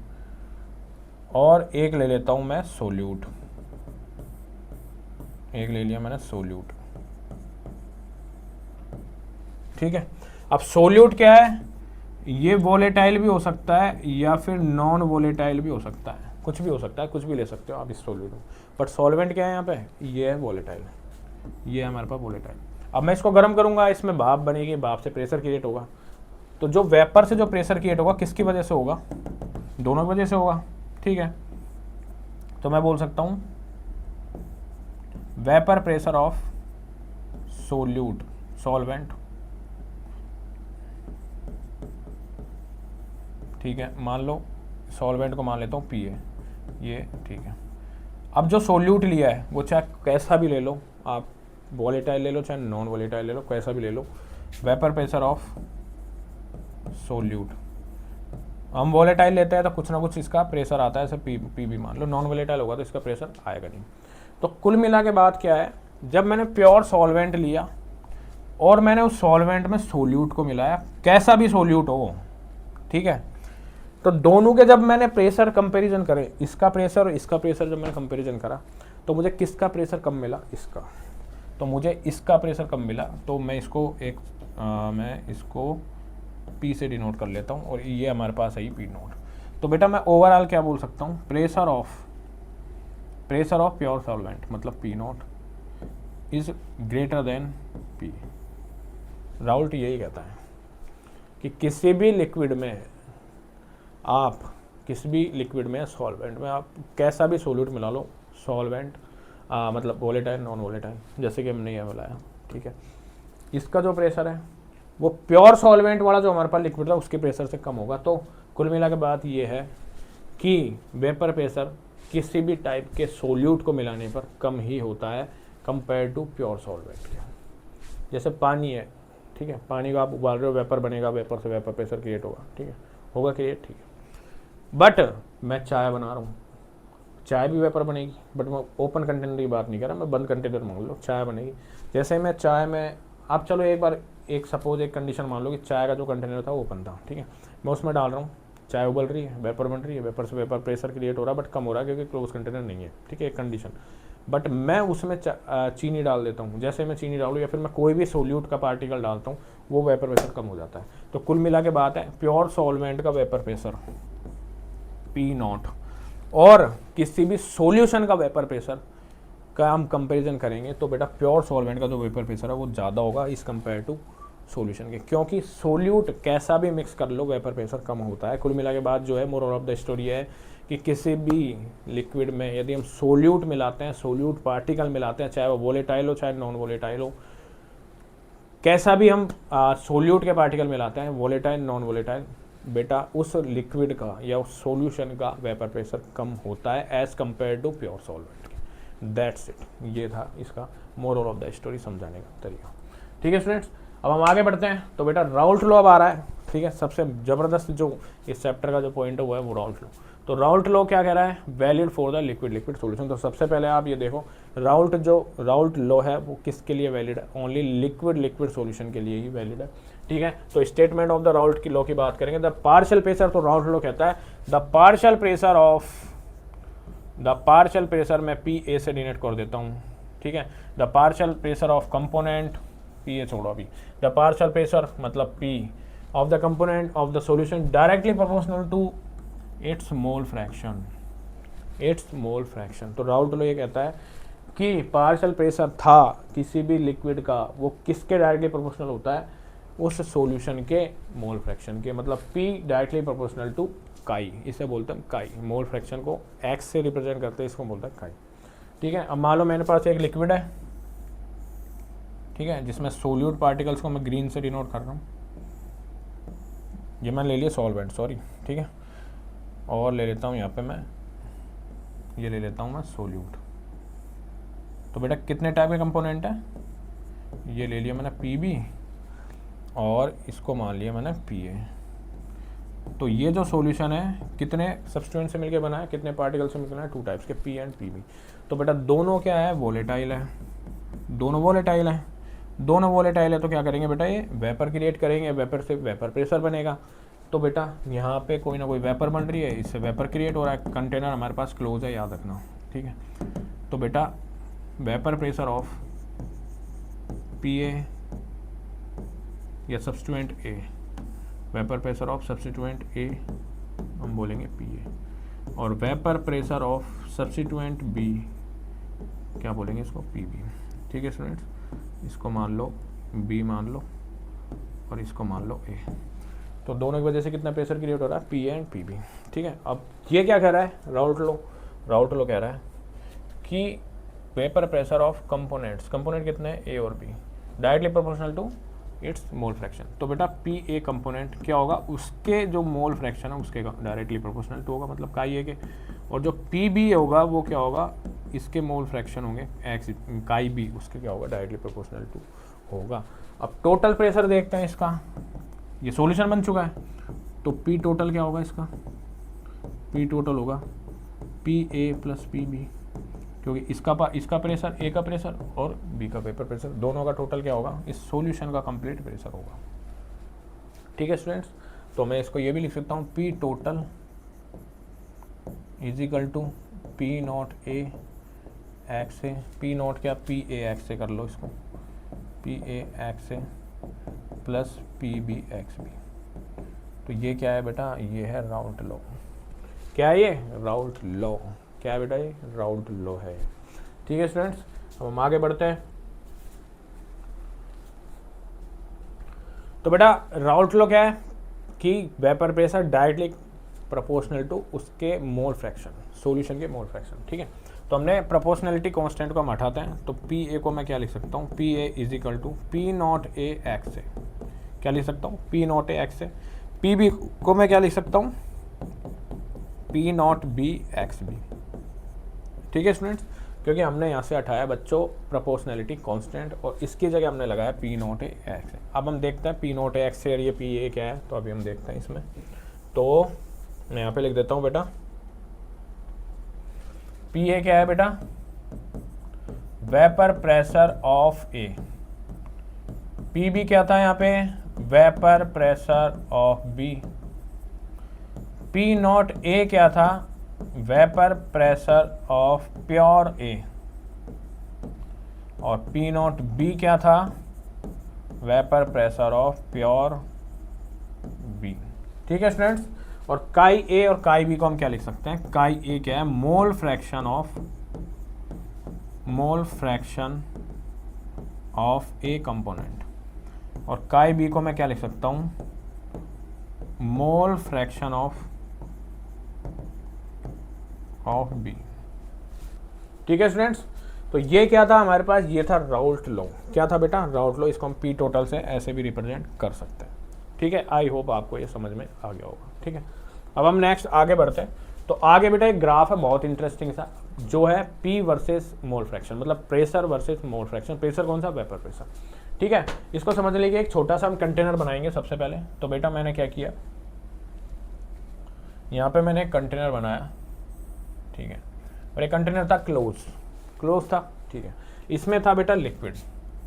और एक ले लेता हूँ मैं सोल्यूट, एक ले लिया मैंने सोल्यूट। ठीक है, अब सोल्यूट क्या है, ये वोलेटाइल भी हो सकता है या फिर नॉन वोलेटाइल भी हो सकता है, कुछ भी हो सकता है, कुछ भी ले सकते हो आप इस सोल्यूट में। बट सॉल्वेंट क्या है यहाँ पे, ये है वोलेटाइल, ये है हमारे पास वोलेटाइल। अब मैं इसको गर्म करूँगा, इसमें भाप बनेगी, भाप से प्रेशर क्रिएट होगा, तो जो वेपर से जो प्रेशर क्रिएट होगा किसकी वजह से होगा, दोनों की वजह से होगा। ठीक है, तो मैं बोल सकता हूँ vapour pressure of solute solvent. ठीक है, मान लो सॉल्वेंट को मान लेता हूँ पी ए, ये ठीक है। अब जो सोल्यूट लिया है वो चाहे कैसा भी ले लो आप, वॉलेटाइल ले लो चाहे नॉन वॉलेटाइल ले लो, कैसा भी ले लो, वेपर प्रेशर ऑफ सोल्यूट। हम वॉलेटाइल लेते हैं तो कुछ ना कुछ इसका प्रेशर आता है, जैसे पी भी मान लो, नॉन वॉलेटाइल होगा तो इसका प्रेशर आएगा नहीं। तो कुल मिला के बात क्या है, जब मैंने प्योर सॉल्वेंट लिया और मैंने उस सॉल्वेंट में सोल्यूट को मिलाया, कैसा भी सोल्यूट हो, ठीक है, तो दोनों के जब मैंने प्रेशर कंपैरिजन करे, इसका प्रेशर और इसका प्रेशर जब मैंने कंपैरिजन करा, तो मुझे किसका प्रेशर कम मिला, इसका। तो मुझे इसका प्रेशर कम मिला, तो मैं इसको मैं इसको पी से डिनोट कर लेता हूँ और ये हमारे पास है ही पी नोट। तो बेटा मैं ओवरऑल क्या बोल सकता हूँ, प्रेशर ऑफ प्योर सॉल्वेंट मतलब P note is greater than P. Raoult यही कहता है कि किसी भी लिक्विड में आप, किसी भी लिक्विड में सॉल्वेंट में आप कैसा भी सोल्यूट मिला लो, सॉल्वेंट मतलब वोलेटाइल नॉन वोलेटाइल, जैसे कि हमने ये मिलाया, ठीक है, इसका जो प्रेशर है वो प्योर सॉल्वेंट वाला जो हमारे पास लिक्विड था उसके प्रेशर से कम होगा। तो कुल मिला के बात ये है कि वेपर प्रेशर किसी भी टाइप के सोल्यूट को मिलाने पर कम ही होता है कंपेयर टू प्योर सॉल्वेंट के। जैसे पानी है, ठीक है, पानी को आप उबाल रहे हो, वेपर बनेगा, वेपर से वेपर प्रेशर क्रिएट होगा, ठीक है, होगा क्रिएट, ठीक है। बट मैं चाय बना रहा हूँ, चाय भी वेपर बनेगी, बट मैं ओपन कंटेनर की बात नहीं कर रहा, मैं बंद कंटेनर मान लो, चाय बनेगी। जैसे मैं चाय में, आप चलो एक बार एक सपोज एक कंडीशन मान लो कि चाय का जो कंटेनर था वो ओपन था, ठीक है, मैं उसमें डाल रहा हूँ, चाय उबल रही है, वेपर बन रही है, वेपर से वेपर प्रेशर क्रिएट हो रहा है, बट कम हो रहा है क्योंकि क्लोज कंटेनर नहीं है, ठीक है, एक कंडीशन। बट मैं उसमें चीनी डाल देता हूँ, जैसे मैं चीनी डालूँ या फिर मैं कोई भी सोल्यूट का पार्टिकल डालता हूँ, वो वेपर प्रेशर कम हो जाता है। तो कुल मिला के बात है, प्योर सॉल्वेंट का वेपर प्रेशर पी नॉट और किसी भी सॉल्यूशन का वेपर प्रेशर का हम कंपैरिजन करेंगे तो बेटा प्योर सॉल्वेंट का जो वेपर प्रेशर है वो ज़्यादा होगा इस कंपेयर टू सॉल्यूशन के, क्योंकि सोल्यूट कैसा भी मिक्स कर लो वेपर प्रेशर कम होता है। कुल मिला के बाद जो है मोरल ऑफ द स्टोरी है कि किसी भी लिक्विड में यदि हम सोल्यूट मिलाते हैं, सोल्यूट पार्टिकल मिलाते हैं, चाहे वो वोलेटाइल हो चाहे नॉन वोलेटाइल हो, कैसा भी हम सोल्यूट के पार्टिकल मिलाते हैं, वोलेटाइल नॉन वोलेटाइल, बेटा उस लिक्विड का या उस सॉल्यूशन का वेपर प्रेशर कम होता है as compare to pure solvent के। दैट्स इट, ये था इसका मोरल ऑफ द स्टोरी समझाने का तरीका। ठीक है स्टूडेंट्स, अब हम आगे बढ़ते हैं। तो बेटा राउल्ट लॉ अब आ रहा है, ठीक है, सबसे ज़बरदस्त जो इस चैप्टर का जो पॉइंट है वो है वो राउल्ट लॉ। तो राउल्ट लॉ क्या कह रहा है, valid for the liquid solution. तो सबसे पहले आप ये देखो राउल्ट लॉ है वो किसके लिए वैलिड है, ओनली लिक्विड सॉल्यूशन के लिए ही वैलिड है, ठीक है। तो स्टेटमेंट ऑफ द राउल्ट की लॉ की बात करेंगे, द पार्शियल प्रेशर, तो राउल्ट लॉ कहता है द पार्शियल प्रेशर मैं पी ए से डिनोट कर देता हूँ, ठीक है, the partial pressure of component, P A छोड़ो अभी, द पार्शियल प्रेशर मतलब P of the component of the solution directly proportional to its mole fraction. तो राउल्ट लॉ ये कहता है कि पार्शियल प्रेशर था किसी भी लिक्विड का, वो किसके डायरेक्टली प्रोपोर्शनल होता है, उस सॉल्यूशन के मोल फ्रैक्शन के, मतलब P डायरेक्टली प्रोपोर्शनल टू काई, इसे बोलते हैं काई। मोल फ्रैक्शन को X से रिप्रेजेंट करते हैं, इसको बोलते हैं काई, ठीक है। अब मान लो मेरे पास एक लिक्विड है, ठीक है, जिसमें सोल्यूट पार्टिकल्स को मैं ग्रीन से डिनोट कर रहा हूँ, ये मैं ले लिया सॉल्वेंट, सॉरी, ठीक है, और ले लेता हूँ यहाँ पे मैं ये ले लेता हूँ मैं सोल्यूट। तो बेटा कितने टाइप के कंपोनेंट है, ये ले लिया मैंने PB और इसको मान लिया मैंने PA। तो ये जो सॉल्यूशन है कितने सब्स्टिट्यूएंट से मिलकर बना है, कितने पार्टिकल से मिलकर बना है, 2 टाइप्स के, P एंड PB। तो बेटा दोनों क्या है, वोलेटाइल है, दोनों वोलेटाइल है, तो क्या करेंगे बेटा, ये वेपर क्रिएट करेंगे, वेपर से वेपर प्रेशर बनेगा। तो बेटा यहाँ पे कोई ना कोई वेपर बन रही है, इससे वेपर क्रिएट हो रहा है, कंटेनर हमारे पास क्लोज है, याद रखना, ठीक है। तो बेटा वेपर प्रेशर ऑफ PA या substituent A, vapour pressure of substituent A हम बोलेंगे PA, और vapour pressure of substituent B क्या बोलेंगे इसको, PB, ठीक है स्टूडेंट्स। इसको मान लो B मान लो और इसको मान लो A। तो दोनों की वजह से कितना प्रेशर क्रिएट हो रहा है, PA एंड PB, ठीक है। अब ये क्या कह रहा है राउल्ट लॉ कह रहा है कि वेपर प्रेशर ऑफ कंपोनेंट कितने हैं, A और B, directly proportional to its mole fraction. तो बेटा पी ए कंपोनेंट क्या होगा, उसके जो मोल फ्रैक्शन है उसके डायरेक्टली प्रोपोर्शनल टू होगा, मतलब काई ए के। और जो पी बी होगा वो क्या होगा, इसके मोल फ्रैक्शन होंगे एक्स काई बी, उसके क्या होगा, डायरेक्टली प्रोपोर्शनल टू होगा। अब टोटल प्रेशर देखते हैं इसका, ये सॉल्यूशन बन चुका है, तो पी टोटल क्या होगा इसका, पी टोटल होगा P A plus P B, क्योंकि इसका प्रेशर, ए का प्रेशर और बी का पेपर प्रेशर, दोनों का टोटल क्या होगा, इस सॉल्यूशन का कंप्लीट प्रेशर होगा। ठीक है स्टूडेंट्स, तो मैं इसको ये भी लिख सकता हूँ P total is equal to P not A X से, पी नॉट क्या, पी ए एक्स से कर लो इसको, पी ए एक्स से plus P B X B. तो ये क्या है बेटा, ये है राउल्ट लॉ। क्या है ये, राउल्ट लॉ। क्या है बेटा, ये राउल्ट लॉ है। ठीक है स्टूडेंट्स, अब हम आगे बढ़ते हैं। तो बेटा राउल्ट लॉ क्या है कि vapour pressure directly proportional to उसके मोल फ्रैक्शन, सॉल्यूशन के मोल फ्रैक्शन। ठीक है, तो हमने प्रोपोर्शनलिटी कांस्टेंट को हम हटाते हैं, तो पी ए को मैं क्या लिख सकता हूँ, P A is equal to P not A X से, क्या लिख सकता हूँ, पी नॉट ए एक्स से। पी बी को मैं क्या लिख सकता हूँ, P not B X B. ठीक है स्टूडेंट्स, क्योंकि हमने यहाँ से हटाया बच्चों प्रोपोर्शनलिटी कांस्टेंट और इसकी जगह हमने लगाया पी नॉट ए एक्स से। अब हम देखते हैं पी नॉट ए एक्स से और ये पी ए क्या है, तो अभी हम देखते हैं इसमें। तो मैं यहाँ पे लिख देता हूँ बेटा, पी ए क्या है बेटा, vapour pressure of A. P B क्या था यहाँ पे, vapour pressure of B. P not A क्या था, vapour pressure of pure A. और पी नॉट बी क्या था, vapour pressure of pure B. ठीक है स्टूडेंट्स, और काई ए और काई बी को हम क्या लिख सकते हैं, काई ए क्या है, mole fraction of A component, और काई बी को मैं क्या लिख सकता हूं, मोल फ्रैक्शन ऑफ बी। ठीक है स्टूडेंट्स, तो ये क्या था हमारे पास, ये था राउल्ट लॉ। क्या था बेटा, राउल्ट लॉ। इसको हम पी टोटल से ऐसे भी रिप्रेजेंट कर सकते हैं। ठीक है, आई होप आपको ये समझ में आ गया होगा। ठीक है, अब हम नेक्स्ट आगे बढ़ते हैं। तो आगे बेटा एक ग्राफ है बहुत इंटरेस्टिंग सा, जो है पी वर्सेस मोल फ्रैक्शन, मतलब pressure versus mole fraction. Pressure कौन सा, वेपर प्रेशर। ठीक है, इसको समझने के लिए एक छोटा सा हम कंटेनर बनाएंगे सबसे पहले। तो बेटा मैंने क्या किया, यहाँ पे मैंने एक कंटेनर बनाया। ठीक है, और एक कंटेनर था क्लोज था। ठीक है, इसमें था बेटा लिक्विड,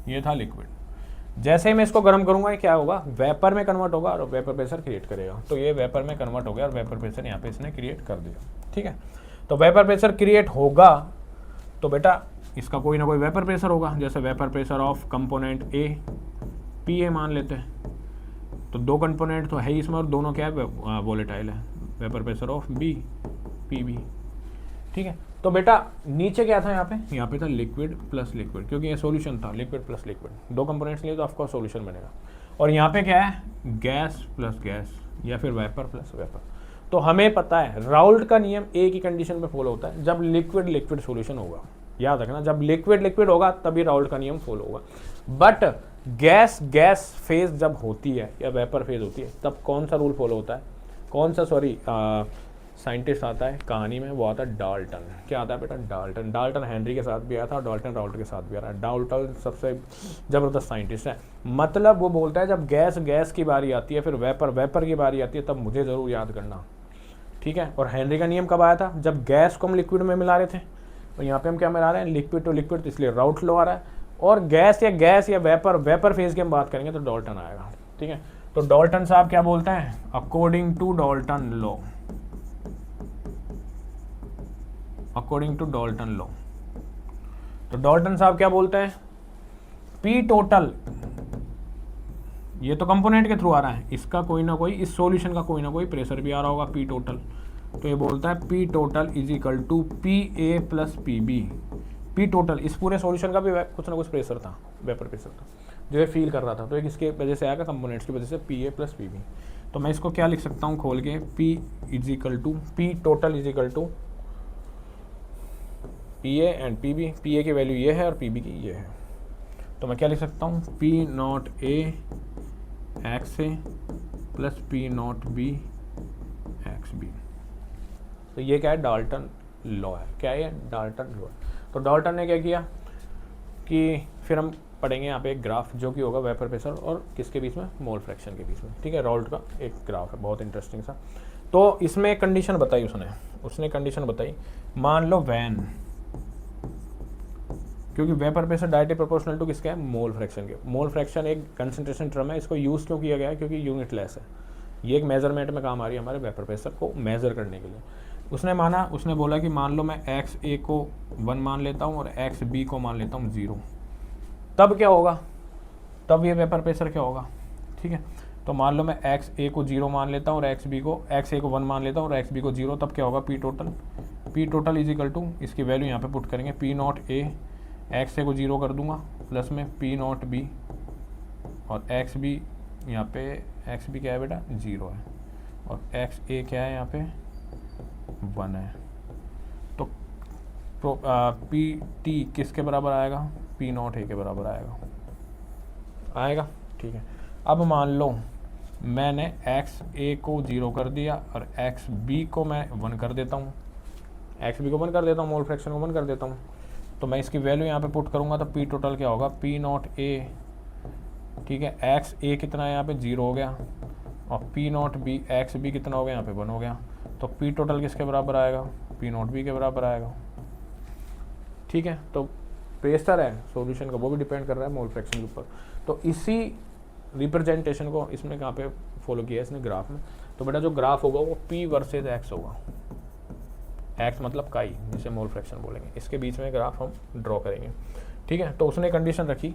ये था लिक्विड। जैसे ही मैं इसको गर्म करूंगा ये क्या होगा, वेपर में कन्वर्ट होगा और वेपर प्रेशर क्रिएट करेगा। तो ये वेपर में कन्वर्ट हो गया और वेपर प्रेशर यहाँ पे इसने क्रिएट कर दिया। ठीक है, तो वेपर प्रेशर क्रिएट होगा तो बेटा इसका कोई ना कोई वेपर प्रेशर होगा। जैसे vapour pressure of component A, P ए मान लेते हैं। तो दो कंपोनेंट तो है ही इसमें और दोनों क्या है, वोलेटाइल है। Vapour pressure of B, P B. ठीक है, तो बेटा नीचे क्या था, यहाँ पे था लिक्विड प्लस लिक्विड, क्योंकि ये सॉल्यूशन था, लिक्विड प्लस लिक्विड। दो कंपोनेंट्स लिए तो आपका सॉल्यूशन बनेगा। और यहाँ पे क्या है, गैस प्लस गैस या फिर वेपर प्लस वेपर। तो हमें पता है राउल्ट का नियम एक ही कंडीशन पे फॉलो होता है, जब लिक्विड लिक्विड सॉल्यूशन होगा। याद रखना, जब लिक्विड लिक्विड होगा तभी राउल्ट का नियम फॉलो होगा। बट गैस गैस फेज जब होती है या वेपर फेज होती है, तब कौन सा रूल फॉलो होता है, कौन सा साइंटिस्ट आता है कहानी में, वो आता है डाल्टन। क्या आता है बेटा, डाल्टन। डाल्टन हेनरी के साथ भी आया था, डाल्टन राउल्ट के साथ भी आ रहा है। डाल्टन सबसे ज़बरदस्त साइंटिस्ट है। मतलब वो बोलता है जब गैस गैस की बारी आती है, फिर वेपर वेपर की बारी आती है, तब मुझे ज़रूर याद करना। ठीक है, और हेनरी का नियम कब आया था, जब गैस को हम लिक्विड में मिला रहे थे। तो यहाँ पे हम क्या मिला रहे हैं, लिक्विड टू लिक्विड, तो इसलिए राउल्ट लॉ आ रहा है। और गैस या वेपर फेज की हम बात करेंगे तो डाल्टन आएगा। ठीक है, तो डाल्टन साहब क्या बोलते हैं, according to Dalton law, according to Dalton law. तो डाल्टन साहब क्या बोलते हैं, पी टोटल, ये तो कंपोनेंट के थ्रू आ रहा है, इसका कोई ना कोई, इस सॉल्यूशन का कोई ना कोई प्रेशर भी आ रहा होगा, पी टोटल। तो ये बोलता है P total is equal to P A plus P B. P total, इस पूरे सॉल्यूशन का भी कुछ ना कुछ प्रेशर था, वेपर प्रेशर था, जो ये फील कर रहा था। तो एक इसके वजह से आएगा, कंपोनेंट्स की वजह से, P A plus P B. तो मैं इसको क्या लिख सकता हूँ खोल के, P is equal to, P total is equal to P A and P B. P A की वैल्यू ये है और पी बी की ये है। तो मैं क्या लिख सकता हूँ, P not A X A plus P not B X B. तो ये क्या है, डाल्टन लॉ है। क्या है, डाल्टन लॉ। तो डाल्टन ने क्या किया कि फिर हम पढ़ेंगे यहाँ पे एक ग्राफ जो कि होगा वेपर प्रेशर और किसके बीच में, मोल फ्रैक्शन के बीच में। ठीक है, राउल्ट का एक ग्राफ है बहुत इंटरेस्टिंग सा। तो इसमें एक कंडीशन बताई उसने कंडीशन बताई, मान लो वैन, क्योंकि vapour pressure directly proportional to किसका है, मोल फ्रैक्शन के। मोल फ्रैक्शन एक कंसंट्रेशन टर्म है, इसको यूज़ क्यों किया गया है, क्योंकि यूनिट लेस है। ये एक मेजरमेंट में काम आ रही है हमारे वेपर प्रेशर को मेजर करने के लिए। उसने बोला कि मान लो मैं एक्स ए को 1 मान लेता हूँ और एक्स बी को मान लेता हूँ 0, तब क्या होगा, तब ये वेपर प्रेशर क्या होगा। ठीक है, तो मान लो मैं एक्स ए को 0 मान लेता हूँ और एक्स ए को 1 मान लेता हूँ और एक्स बी को 0, तब क्या होगा, P total is equal to, इसकी वैल्यू यहाँ पे पुट करेंगे, P not A, X A को 0 कर दूंगा, प्लस में पी नॉट बी और एक्स बी, यहाँ पे एक्स बी क्या है बेटा, 0 है, और एक्स ए क्या है यहाँ पे 1 है। तो पी टी किसके बराबर आएगा, पी नॉट ए के बराबर आएगा। ठीक है, अब मान लो मैंने एक्स ए को 0 कर दिया और एक्स बी को मैं 1 कर देता हूँ, मोल फ्रैक्शन को 1 कर देता हूँ। तो मैं इसकी वैल्यू यहाँ पे पुट करूँगा तो पी टोटल क्या होगा, पी नॉट ए, ठीक है, एक्स ए कितना है यहाँ पे 0 हो गया, और P not B X B कितना हो गया, यहाँ पे 1 हो गया। तो पी टोटल किसके बराबर आएगा, पी नॉट बी के बराबर आएगा। ठीक है, तो प्रेशर है सॉल्यूशन का, वो भी डिपेंड कर रहा है मोल फ्रैक्शन के ऊपर। तो इसी रिप्रेजेंटेशन को इसमें कहाँ पे फॉलो किया है इसने, ग्राफ में। तो बेटा जो ग्राफ होगा वो पी वर्सेज एक्स होगा, एक्स मतलब काई, जिसे मोल फ्रैक्शन बोलेंगे। इसके बीच में ग्राफ हम ड्रॉ करेंगे। ठीक है, तो उसने कंडीशन रखी,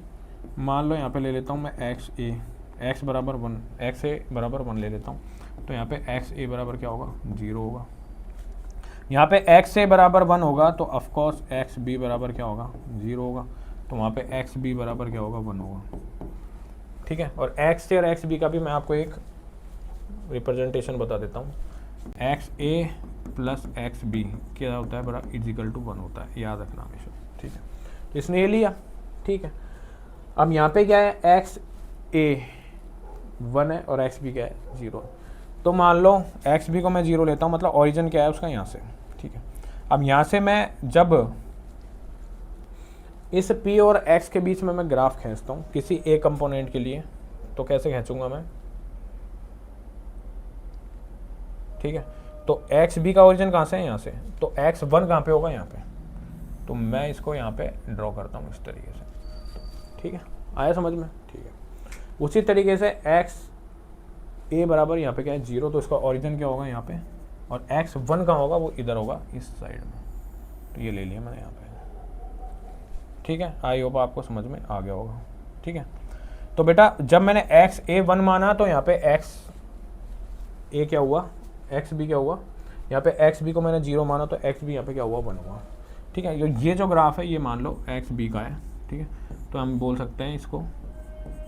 मान लो यहाँ पे ले लेता हूँ मैं एक्स ए, एक्स बराबर 1, एक्स ए बराबर 1 ले लेता हूँ। तो यहाँ पे एक्स ए बराबर क्या होगा, 0 होगा। यहाँ पे एक्स ए बराबर 1 होगा तो ऑफकोर्स एक्स बी बराबर क्या होगा, 0 होगा। तो वहाँ पे एक्स बी बराबर क्या होगा, 1 होगा। ठीक है, और एक्स ए और एक्स बी का भी मैं आपको एक रिप्रेजेंटेशन बता देता हूँ। X A plus x B क्या होता है बड़ा, इजिकल टू 1 होता है, याद रखना हमेशा। ठीक है, तो इसने ये लिया। ठीक है, अब यहाँ पे क्या है, एक्स ए 1 है और एक्स बी क्या है, 0। तो मान लो एक्स बी को मैं 0 लेता हूँ, मतलब ऑरिजिन क्या है उसका, यहाँ से। ठीक है, अब यहाँ से मैं जब इस पी और एक्स के बीच में मैं ग्राफ खींचता हूँ किसी एक कंपोनेंट के लिए, तो कैसे खींचूंगा मैं। ठीक है, तो एक्स बी का ओरिजिन कहाँ से है, यहाँ से। तो एक्स 1 कहाँ पे होगा, यहाँ पे। तो मैं इसको यहाँ पे ड्रॉ करता हूँ इस तरीके से। ठीक है, आया समझ में। ठीक है, उसी तरीके से एक्स ए बराबर यहाँ पे क्या है, 0, तो इसका ओरिजिन क्या होगा, यहाँ पे। और एक्स 1 कहाँ होगा, वो इधर होगा इस साइड में। तो ये ले लिया मैंने यहाँ पे। ठीक है, आई होप आपको समझ में आ गया होगा। ठीक है, तो बेटा जब मैंने एक्स ए 1 माना तो यहाँ पे एक्स ए क्या हुआ, एक्स बी क्या हुआ, यहाँ पे एक्स बी को मैंने 0 माना तो एक्स बी यहाँ पे क्या हुआ, 1 हुआ। ठीक है, ये जो ग्राफ है ये मान लो एक्स बी का है। ठीक है, तो हम बोल सकते हैं इसको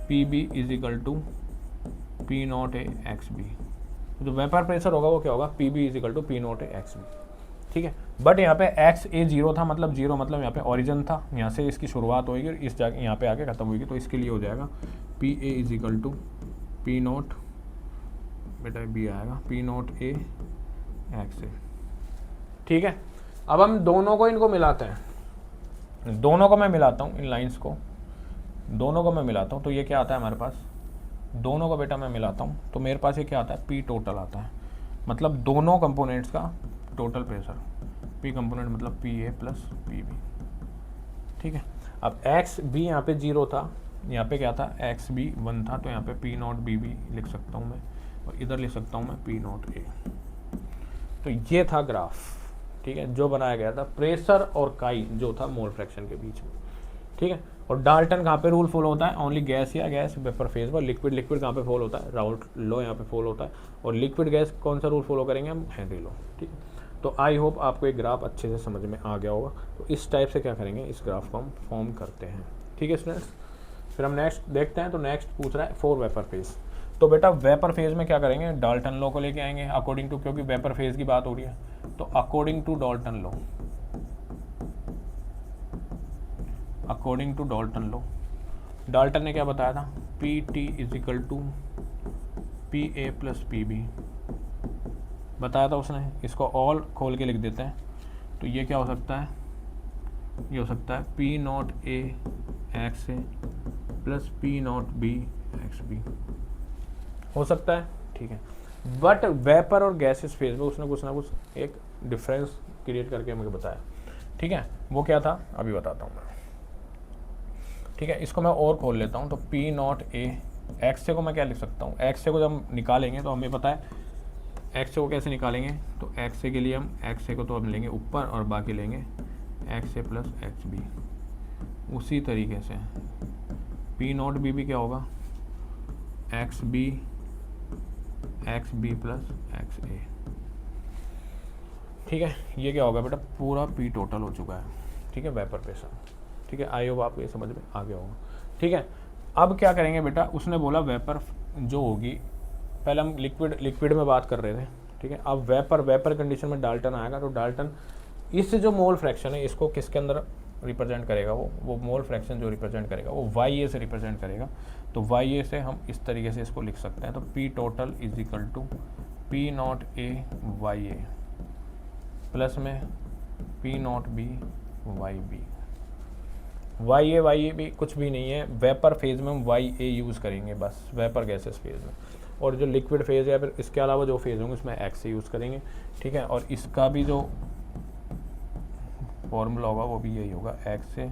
P B is equal to P not A X B. जो वेपर प्रेशर होगा वो क्या होगा, P B is equal to P not A X B. ठीक है, बट यहाँ पे एक्स ए 0 था, मतलब 0 मतलब यहाँ पे ओरिजिन था, यहाँ से इसकी शुरुआत होगी और इस जगह यहाँ पे आके खत्म होगी। तो इसके लिए हो जाएगा P A is equal to P not, बेटा बी आएगा, P not A X A. ठीक है, अब हम दोनों को इनको मिलाते हैं, दोनों को मैं मिलाता हूँ, इन लाइंस को दोनों को मैं मिलाता हूँ। तो ये क्या आता है हमारे पास, दोनों को बेटा मैं मिलाता हूँ तो मेरे पास ये क्या आता है, पी टोटल आता है, मतलब दोनों कंपोनेंट्स का टोटल प्रेशर। पी कंपोनेंट मतलब P A plus P B. ठीक है, अब एक्स बी यहाँ पे 0 था, यहाँ पे क्या था, एक्स बी 1 था, तो यहाँ पे पी नॉट बी बी लिख सकता हूँ मैं, और इधर लिख सकता हूँ मैं पी नॉट ए। तो ये था ग्राफ, ठीक है, जो बनाया गया था प्रेशर और काई जो था मोल फ्रैक्शन के बीच में। ठीक है, और डाल्टन कहाँ पे रूल फॉलो होता है, ओनली गैस या गैस वेपर फेज पर। लिक्विड कहाँ पे फॉलो होता है, राउल्ट लॉ यहाँ पे फॉलो होता है। और लिक्विड गैस कौन सा रूल फॉलो करेंगे हम, हेनरी लॉ। ठीक है, तो आई होप आपको एक ग्राफ अच्छे से समझ में आ गया होगा। तो इस टाइप से क्या करेंगे, इस ग्राफ को हम फॉर्म करते हैं। ठीक है स्टूडेंट्स, फिर हम नेक्स्ट देखते हैं। तो नेक्स्ट पूछ रहा है फॉर वेपर फेज। तो बेटा वेपर फेज में क्या करेंगे, डाल्टन लॉ को लेके आएंगे अकॉर्डिंग टू, क्योंकि वेपर फेज की बात हो रही है। तो according to Dalton law, according to Dalton law, Dalton ने क्या बताया था, P T is equal to P A plus P B बताया था उसने, इसको ऑल खोल के लिख देते हैं। तो ये क्या हो सकता है, ये हो सकता है P not A X A plus P not B X B, हो सकता है, ठीक है। बट वेपर और गैसेस फेज में उसने कुछ ना कुछ एक डिफरेंस क्रिएट करके मुझे बताया, ठीक है। वो क्या था अभी बताता हूँ मैं, ठीक है। इसको मैं और खोल लेता हूँ। तो पी नॉट ए एक्स को मैं क्या लिख सकता हूँ, एक्स को जब हम निकालेंगे तो हमें पता है एक्स को कैसे निकालेंगे। तो एक्स के लिए हम एक्स को तो हम लेंगे ऊपर और बाकी लेंगे x A plus x B. उसी तरीके से पी नॉट बी भी क्या होगा, x B plus x A, ठीक है। ये क्या होगा बेटा, पूरा पी टोटल हो चुका है, ठीक है, वेपर प्रेशर, ठीक है। आई होप आपको ये समझ में आ गया होगा, ठीक है। अब क्या करेंगे बेटा, उसने बोला वेपर जो होगी, पहले हम लिक्विड में बात कर रहे थे, ठीक है। अब वेपर कंडीशन में डाल्टन आएगा, तो डाल्टन इस जो मोल फ्रैक्शन है इसको किसके अंदर रिप्रेजेंट करेगा, वो मोल फ्रैक्शन जो रिप्रेजेंट करेगा वो वाई ए से रिप्रेजेंट करेगा। तो वाई ए से हम इस तरीके से इसको लिख सकते हैं। तो P total is equal to P not A Y A plus में P not B Y B. Y A भी कुछ भी नहीं है, वेपर फेज में हम वाई ए यूज़ करेंगे बस, वेपर गैसेस फेज में। और जो लिक्विड फेज है फिर इसके अलावा जो फेज होंगे उसमें एक्स यूज़ करेंगे, ठीक है। और इसका भी जो फॉर्मूला होगा वो भी यही होगा, एक्स ए,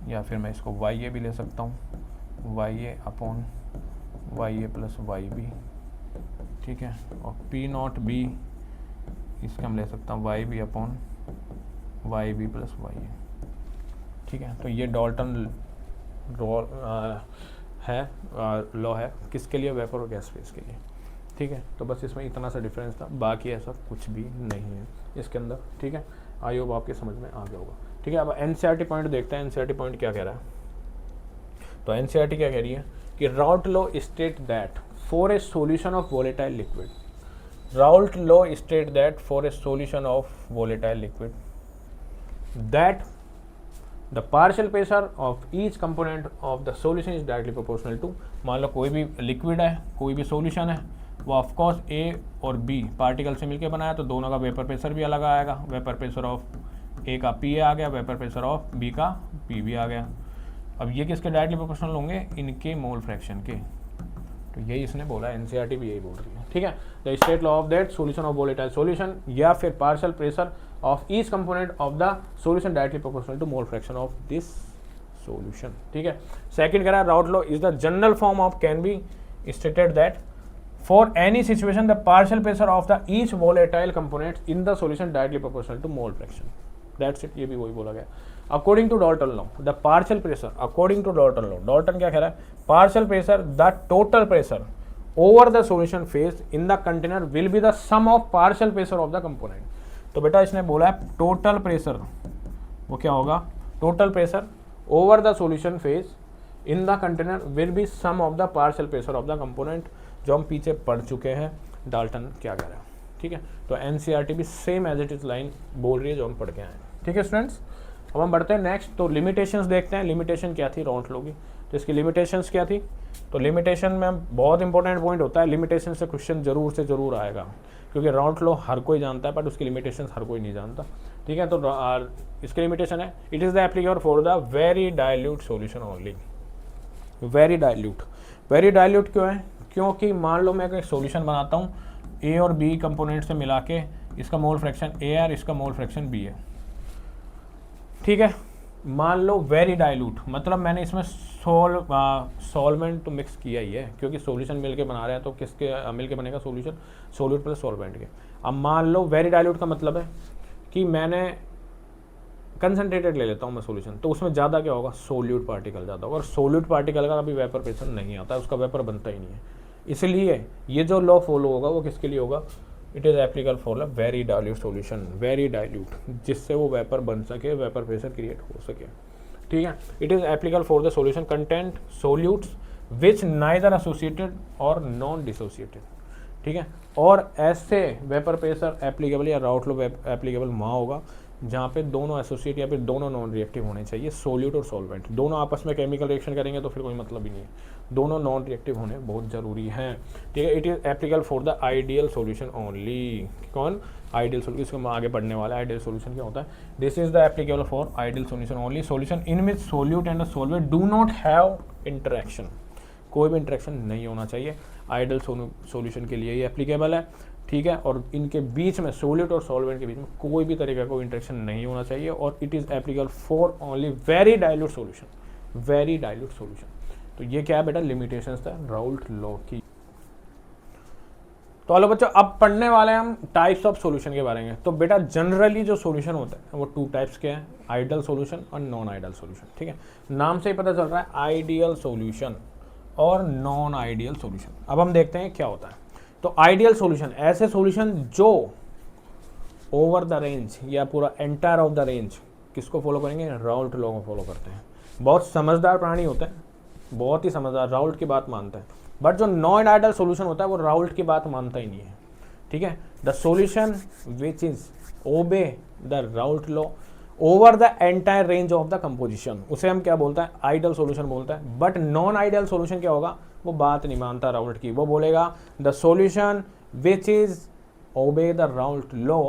या फिर मैं इसको वाई ए भी ले सकता हूँ, Y A upon Y A plus Y B, ठीक है। और पी नॉट बी इसका हम ले सकता हूँ Y B upon Y B plus Y A, ठीक है। तो ये डाल्टन लॉ है किसके लिए, वेपर और गैस फेज के लिए, ठीक है। तो बस इसमें इतना सा डिफरेंस था, बाकी ऐसा कुछ भी नहीं है इसके अंदर, ठीक है। आई होप आपके समझ में आ गया होगा, ठीक है। अब एनसीईआरटी पॉइंट देखते हैं, एनसीईआरटी पॉइंट क्या कह रहा है। तो एनसीईआरटी क्या कह रही है कि Raoult law state that for a solution of volatile liquid, Raoult law state that for a solution of volatile liquid that the partial pressure of each component of the solution is directly proportional to, मान लो कोई भी liquid है, कोई भी solution है, वो of course ए और B particle से मिलकर बनाया, तो दोनों का वेपर प्रेशर भी अलग आएगा। वेपर प्रेशर ऑफ ए का पी आ गया, वेपर प्रेशर ऑफ बी का पी भी आ गया। अब ये किसके डायरेक्टली प्रोपोर्शनल होंगे, इनके मोल फ्रैक्शन के। तो यही इसने बोला, एनसीईआरटी भी यही बोल रही है, ठीक है। The state law of that solution of volatile solution या फिर partial pressure of each component of the solution directly proportional to mole fraction of this solution, ठीक है। सेकंड कह रहा है Raoult law is the general form of can be stated that for any situation the partial pressure of the each volatile component in the solution directly proportional to mole fraction, that's it. ये भी वही बोला गया according to Dalton law. The partial pressure according to Dalton law, Dalton क्या कह रहा है, partial pressure the total pressure over the solution phase in the container will B the sum of partial pressure of the component. तो बेटा इसने बोला है total pressure, वो क्या होगा, total pressure over the solution phase in the container will be sum of the partial pressure of the component, जो हम पीछे पढ़ चुके हैं डाल्टन क्या कह रहा है, ठीक है। तो एनसीईआरटी भी same as it is line बोल रही है जो हम पढ़ के आए हैं, ठीक है स्टूडेंट्स। अब हम बढ़ते हैं नेक्स्ट, तो लिमिटेशंस देखते हैं। लिमिटेशन क्या थी राउट लॉ की, तो इसकी लिमिटेशंस क्या थी। तो लिमिटेशन में बहुत इंपॉर्टेंट पॉइंट होता है, लिमिटेशन से क्वेश्चन जरूर से जरूर आएगा, क्योंकि राउट लॉ हर कोई जानता है बट उसकी लिमिटेशन हर कोई नहीं जानता, ठीक है। तो इसकी लिमिटेशन है, it is the applicable for the very dilute solution only. Very dilute क्यों है, क्योंकि मान लो मैं एक सॉल्यूशन बनाता हूँ, ए और बी कंपोनेंट से मिला के इसका मोल फ्रैक्शन ए है और इसका मोल फ्रैक्शन बी है, ठीक है। मान लो वेरी डाइल्यूट मतलब मैंने इसमें सॉल्वेंट तो मिक्स किया ही है, क्योंकि सॉल्यूशन मिलके बना रहे हैं, तो किसके मिलके बनेगा सॉल्यूशन, सॉल्यूट प्लस सॉल्वेंट के। अब मान लो वेरी डाइल्यूट का मतलब है कि मैंने कंसनट्रेटेड ले लेता हूँ मैं सॉल्यूशन, तो उसमें ज़्यादा क्या होगा, सोल्यूट पार्टिकल ज़्यादा होगा, और सोल्यूट पार्टिकल का कभी वेपर प्रेशर नहीं आता है, उसका वेपर बनता ही नहीं है। इसलिए ये जो लॉ फॉलो होगा वो किसके लिए होगा, it is applicable for a very dilute solution, very dilute, जिससे वो वेपर बन सके, वेपर प्रेशर क्रिएट हो सके, ठीक है। It is applicable for the solution content solutes which neither associated और नॉन डिसोसिएटेड, ठीक है। और ऐसे वेपर प्रेशर एप्लीकेबल या राउट लॉ एप्लीकेबल वहाँ होगा जहाँ पे दोनों एसोसिएट या फिर दोनों नॉन रिएक्टिव होने चाहिए, सोल्यूट और सॉल्वेंट। दोनों आपस में केमिकल रिएक्शन करेंगे तो फिर कोई मतलब ही नहीं है, दोनों नॉन रिएक्टिव होने बहुत ज़रूरी हैं, ठीक है। It is applicable for the ideal solution only. कौन? आइडियल सॉल्यूशन, इसको हम आगे बढ़ने वाला है। आइडियल सॉल्यूशन क्या होता है? This is the applicable for ideal solution only, solution in which solute and solvent do not have interaction, कोई भी इंटरेक्शन नहीं होना चाहिए। आइडियल सॉल्यूशन के लिए ये एप्लीकेबल है, ठीक है। और इनके बीच में, सोल्यूट और सॉल्वेंट के बीच में कोई भी तरीके का कोई इंटरेक्शन नहीं होना चाहिए। और it is applicable for only very dilute solution, very dilute solution. तो ये क्या है बेटा? लिमिटेशंस था राउल्ट लॉ की। तो हेलो बच्चों, अब पढ़ने वाले हैं हम टाइप्स ऑफ सॉल्यूशन के बारे में। तो बेटा जनरली जो सॉल्यूशन होता है वो 2 टाइप्स के हैं, आइडियल सॉल्यूशन और नॉन आइडियल सॉल्यूशन, ठीक है। नाम से ही पता चल रहा है आइडियल सॉल्यूशन और नॉन आइडियल सॉल्यूशन। अब हम देखते हैं क्या होता है। तो आइडियल सॉल्यूशन ऐसे सॉल्यूशन जो ओवर द रेंज या पूरा एंटायर ऑफ द रेंज किसको फॉलो करेंगे? राउल्ट लॉ को फॉलो करते हैं। बहुत समझदार प्राणी होते हैं, बहुत ही समझदार, राउल्ट की बात मानते हैं। बट जो नॉन आइडियल सॉल्यूशन होता है वो राउल्ट की बात मानता ही नहीं है, ठीक है। The solution which is obey the Raoult law over the entire range of the composition, उसे हम क्या बोलते हैं? आइडियल सॉल्यूशन बोलते हैं। बट नॉन आइडियल सॉल्यूशन क्या होगा? वो बात नहीं मानता राउल्ट की, वो बोलेगा the solution which is obey the Raoult law,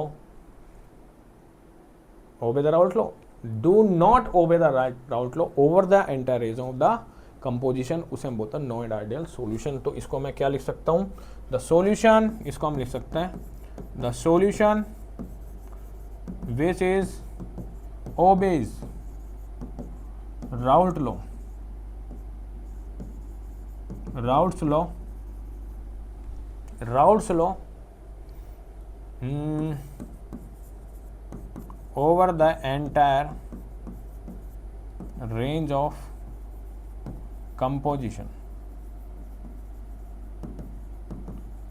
obey the Raoult law, do not obey the Raoult law over the entire range of the composition, उसे हम बोलते हैं नॉन आइडियल सॉल्यूशन। तो इसको मैं क्या लिख सकता हूं? द सॉल्यूशन, इसको हम लिख सकते हैं the solution which is obeys Raoult law, Raoult's law, Raoult's law over the entire range of composition,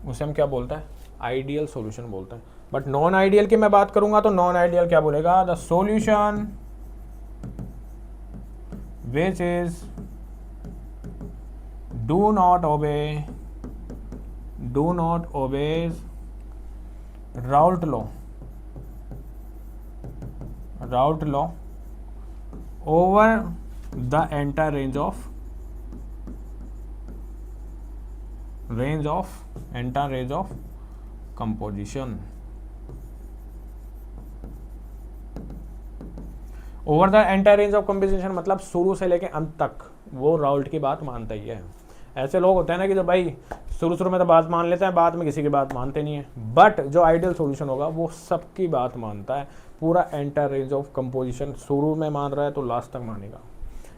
उसे हम क्या बोलते हैं? आइडियल सॉल्यूशन बोलते हैं। बट नॉन आइडियल की मैं बात करूंगा तो नॉन आइडियल क्या बोलेगा? The solution which is do not obey Raoult law over the entire range of composition. Over the entire range of composition मतलब शुरू से लेके अंत तक वो राउल्ट की बात मानता ही है। ऐसे लोग होते हैं ना कि जो भाई शुरू में तो बात मान लेते हैं, बाद में किसी की बात मानते नहीं है। बट जो आइडियल सॉल्यूशन होगा वो सबकी बात मानता है, पूरा एंटायर रेंज ऑफ कंपोजिशन, शुरू में मान रहा है तो लास्ट तक मानेगा,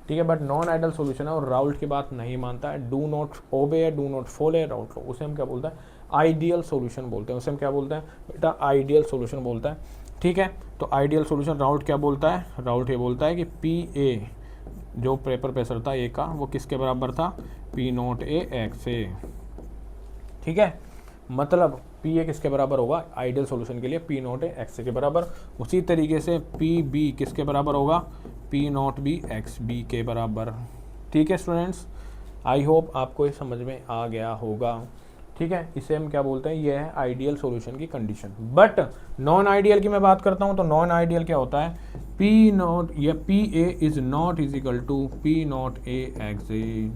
ठीक है। बट नॉन आइडियल सॉल्यूशन है और राउल्ट की बात नहीं मानता है, do not obey, do not follow Raoult law, उसे हम क्या बोलते हैं? आइडियल सॉल्यूशन बोलते हैं। उसे हम क्या बोलते हैं बेटा? आइडियल सॉल्यूशन बोलता है, ठीक है। तो आइडियल सॉल्यूशन राउल्ट क्या बोलता है? राउल्ट ये बोलता है कि पी ए, जो पेपर प्रेशर था ए का, वो किसके बराबर था? P not A X A, ठीक है। मतलब पी ए किसके बराबर होगा? आइडियल सॉल्यूशन के लिए पी नॉट ए एक्स ए के बराबर। उसी तरीके से पी बी किसके बराबर होगा? P not B X B के बराबर, ठीक है स्टूडेंट्स। आई होप आपको ये समझ में आ गया होगा, ठीक है। इसे हम क्या बोलते हैं? ये है आइडियल सॉल्यूशन की कंडीशन। बट नॉन आइडियल की मैं बात करता हूँ तो नॉन आइडियल क्या होता है? पी नॉट या P A is not is equal to P not A X A,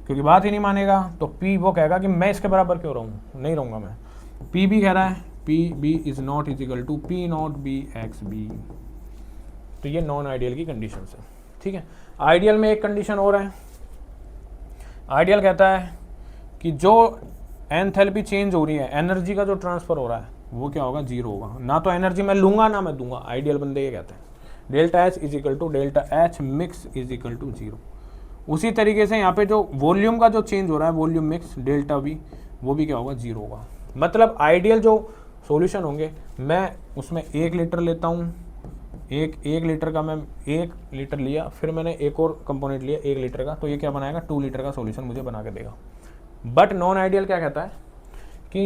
क्योंकि बात ही नहीं मानेगा तो पी वो कहेगा कि मैं इसके बराबर क्यों रहूँ, नहीं रहूँगा मैं। पी बी कह रहा है P B is not is equal to P not B X B, तो ये नॉन आइडियल की कंडीशन है, ठीक है। आइडियल में एक कंडीशन और है, आइडियल कहता है कि जो एंथैल्पी चेंज हो रही है, एनर्जी का जो ट्रांसफर हो रहा है वो क्या होगा? जीरो होगा। ना तो एनर्जी मैं लूंगा ना मैं दूंगा, आइडियल बंदे ये कहते हैं। Delta H is equal to delta H mix is equal to zero. उसी तरीके से यहाँ पे जो वॉल्यूम का जो चेंज हो रहा है, वॉल्यूम मिक्स डेल्टा वी, वो भी क्या होगा? जीरो होगा। मतलब आइडियल जो सॉल्यूशन होंगे, मैं उसमें 1 लीटर लेता हूँ, एक लीटर का मैं 1 लीटर लिया, फिर मैंने एक और कंपोनेंट लिया 1 लीटर का, तो ये क्या बनाएगा? 2 लीटर का सॉल्यूशन मुझे बना के देगा। बट नॉन आइडियल क्या कहता है कि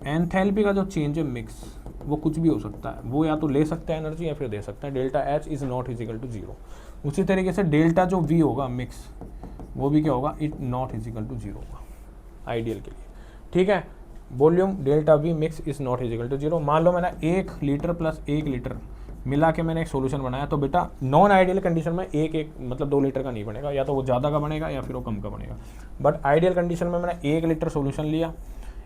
एंथैल्पी का जो चेंज है मिक्स, वो कुछ भी हो सकता है, वो या तो ले सकता है एनर्जी या फिर दे सकता है। Delta H is not equal to zero. उसी तरीके से डेल्टा जो वी होगा मिक्स, वो भी क्या होगा? It not equal to zero होगा आइडियल के लिए, ठीक है। Volume delta V mix is not equal to zero. मान लो मैंने 1 लीटर प्लस 1 लीटर मिला के मैंने एक सोल्यूशन बनाया, तो बेटा नॉन आइडियल कंडीशन में एक एक मतलब 2 लीटर का नहीं बनेगा, या तो वो ज़्यादा का बनेगा या फिर वो कम का बनेगा। बट आइडियल कंडीशन में मैंने 1 लीटर सोल्यूशन लिया,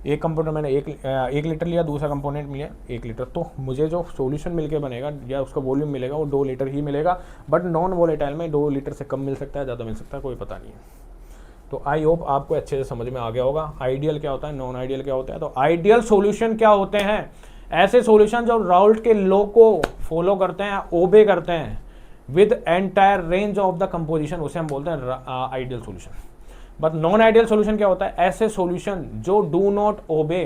एक कंपोनेंट मैंने 1 लीटर लिया, दूसरा कंपोनेंट मिला 1 लीटर, तो मुझे जो सोल्यूशन मिलके बनेगा या उसका वॉल्यूम मिलेगा वो 2 लीटर ही मिलेगा। बट नॉन वोलेटाइल में 2 लीटर से कम मिल सकता है, ज़्यादा मिल सकता है, कोई पता नहीं है। तो आई होप आपको अच्छे से समझ में आ गया होगा आइडियल क्या होता है, नॉन आइडियल क्या होता है। तो आइडियल सॉल्यूशन क्या होते हैं? ऐसे सॉल्यूशन जो राउल्ट के लॉ को फॉलो करते हैं, ओबे करते हैं with entire range of the composition, उसे हम बोलते हैं ideal solution. But non ideal solution क्या होता है? ऐसे सॉल्यूशन जो डू नॉट ओबे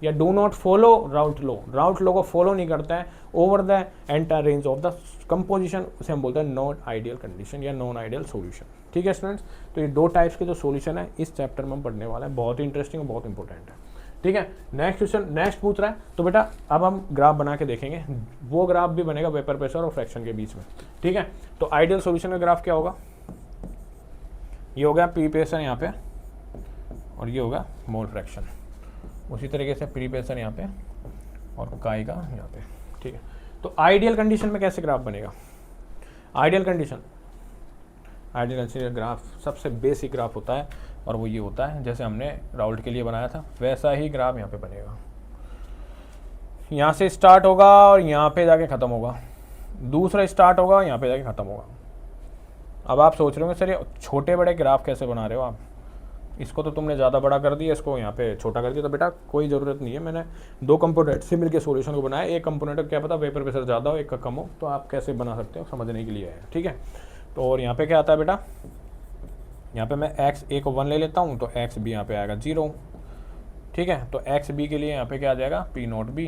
या do not follow Raoult law को फॉलो नहीं करते हैं over the entire range of the composition, उसे हम बोलते हैं नॉन आइडियल कंडीशन या नॉन आइडियल सॉल्यूशन। ठीक है स्टूडेंट्स, तो ये 2 टाइप्स के जो सॉल्यूशन है इस चैप्टर में हम पढ़ने वाला है, बहुत ही इंटरेस्टिंग और बहुत इंपॉर्टेंट है। ठीक है, नेक्स्ट क्वेश्चन नेक्स्ट पूछ रहा है, तो बेटा अब हम ग्राफ बना के देखेंगे, वो ग्राफ भी बनेगा वेपर प्रेशर और फ्रैक्शन के बीच में। ठीक है, तो आइडियल सॉल्यूशन का ग्राफ क्या होगा? ये हो गया पी प्रेशर यहाँ पे और ये होगा मोल फ्रैक्शन, उसी तरीके से प्री प्रेशर यहाँ पे और काई का यहाँ पे। ठीक है, तो आइडियल कंडीशन में कैसे ग्राफ बनेगा? आइडियल कंडीशन ग्राफ सबसे बेसिक ग्राफ होता है और वो ये होता है जैसे हमने राउल्ट के लिए बनाया था वैसा ही ग्राफ यहाँ पे बनेगा। यहाँ से स्टार्ट होगा और यहाँ पे जाके ख़त्म होगा, दूसरा स्टार्ट होगा यहाँ पे जाके ख़त्म होगा। अब आप सोच रहे होंगे सर ये छोटे बड़े ग्राफ कैसे बना रहे हो आप, इसको तो तुमने ज़्यादा बड़ा कर दिया, इसको यहाँ पे छोटा कर दिया। तो बेटा कोई ज़रूरत नहीं है, मैंने 2 कंपोनेंट से मिलकर सॉल्यूशन को बनाया, एक कंपोनेंट का क्या पता वेपर प्रेशर ज़्यादा हो एक का कम हो, तो आप कैसे बना सकते हो समझने के लिए है। ठीक है, तो और यहाँ पे क्या आता है बेटा, यहाँ पे मैं एक्स ए को 1 ले लेता हूँ तो एक्स बी यहाँ पे आएगा 0। ठीक है, तो एक्स बी के लिए यहाँ पे क्या आ जाएगा पी नॉट बी,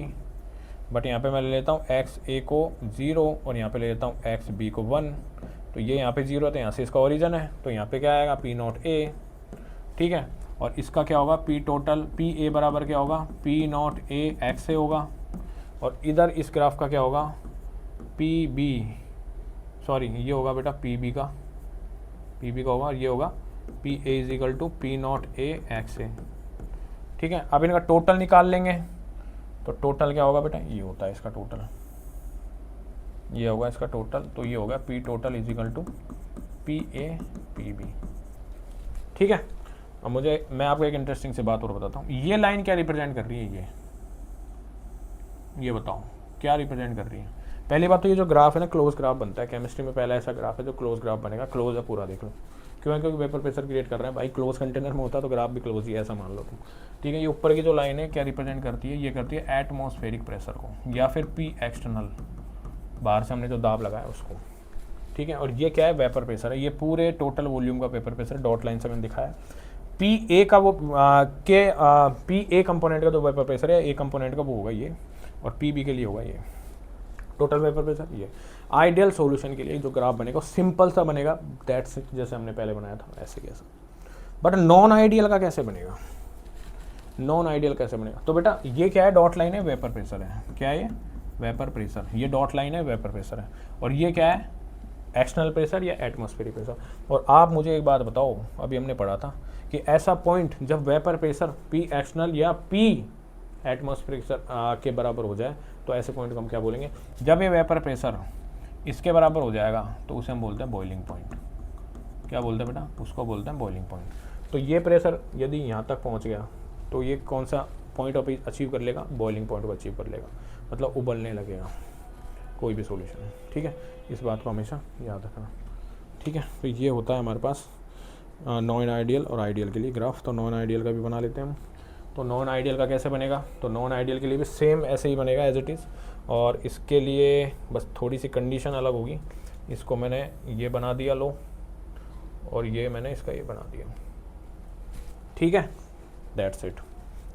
बट यहाँ पे मैं ले लेता हूँ एक्स ए को 0 और यहाँ पे ले लेता हूँ एक्स बी को 1, तो ये यहाँ पे 0 है तो यहाँ से इसका ओरिजिन है, तो यहाँ पे क्या आएगा पी नॉट ए। ठीक है, और इसका क्या होगा पी टोटल पी ए बराबर क्या होगा पी नॉट ए एक्स ए होगा, और इधर इस ग्राफ का क्या होगा पी बी, सॉरी ये होगा बेटा पी बी का होगा, और ये होगा P A is equal to P not A X A. ठीक है, अब इनका टोटल निकाल लेंगे, तो टोटल क्या होगा बेटा ये होता है इसका टोटल, ये होगा इसका टोटल, तो ये होगा P total is equal to P A P B. ठीक है, अब मैं आपको एक इंटरेस्टिंग सी बात और बताता हूँ, ये लाइन क्या रिप्रेजेंट कर रही है, ये बताओ क्या रिप्रेजेंट कर रही है? पहली बात तो ये जो ग्राफ है ना क्लोज ग्राफ बनता है, केमिस्ट्री में पहला ऐसा ग्राफ है जो क्लोज ग्राफ बनेगा, क्लोज है पूरा देख लो, क्यों? क्योंकि वेपर प्रेशर क्रिएट कर रहे हैं भाई, क्लोज कंटेनर में होता है तो ग्राफ भी क्लोज ही है, ऐसा मान लो तुम। ठीक है, ये ऊपर की जो लाइन है क्या रिप्रेजेंट करती है? ये करती है एटमॉस्फेरिक प्रेशर को, या फिर पी एक्सटर्नल, बाहर से हमने जो दाब लगाया उसको। ठीक है, और ये क्या है वेपर प्रेशर है, ये पूरे टोटल वॉल्यूम का वेपर प्रेशर डॉट लाइन से मैंने दिखाया। पी ए का वो पी ए कंपोनेंट का जो वेपर प्रेशर है, ए कंपोनेंट का वो होगा ये, और पी बी के लिए होगा ये टोटल वेपर प्रेशर। ये आइडियल सॉल्यूशन के लिए जो ग्राफ बनेगा सिंपल सा बनेगा, दैट्स इट, जैसे हमने पहले बनाया था ऐसे कैसे। बट नॉन आइडियल का कैसे बनेगा? नॉन आइडियल कैसे बनेगा? तो बेटा ये क्या है डॉट लाइन है वेपर प्रेशर है, क्या है ये वेपर प्रेशर, ये डॉट लाइन है वेपर प्रेशर है, और ये क्या है एक्सटर्नल प्रेशर या एटमॉस्फेरिक प्रेशर। और आप मुझे एक बात बताओ, अभी हमने पढ़ा था कि ऐसा पॉइंट जब वेपर प्रेशर पी एक्सटर्नल या पी एटमॉस्फेरिक के बराबर हो जाए तो ऐसे पॉइंट को हम क्या बोलेंगे? जब ये वेपर प्रेशर इसके बराबर हो जाएगा तो उसे हम बोलते हैं बॉइलिंग पॉइंट। क्या बोलते हैं बेटा? उसको बोलते हैं बॉइलिंग पॉइंट। तो ये प्रेशर यदि यहाँ तक पहुँच गया तो ये कौन सा पॉइंट अचीव कर लेगा? बॉइलिंग पॉइंट को अचीव कर लेगा, मतलब उबलने लगेगा कोई भी सॉल्यूशन। ठीक है, इस बात को हमेशा याद रखना। ठीक है, तो ये होता है हमारे पास नॉन आइडियल और आइडियल के लिए ग्राफ। तो नॉन आइडियल का भी बना लेते हैं हम। तो नॉन आइडियल का कैसे बनेगा? तो नॉन आइडियल के लिए भी सेम ऐसे ही बनेगा एज इट इज़, और इसके लिए बस थोड़ी सी कंडीशन अलग होगी। इसको मैंने ये बना दिया लो, और ये मैंने इसका ये बना दिया। ठीक है, दैट्स इट।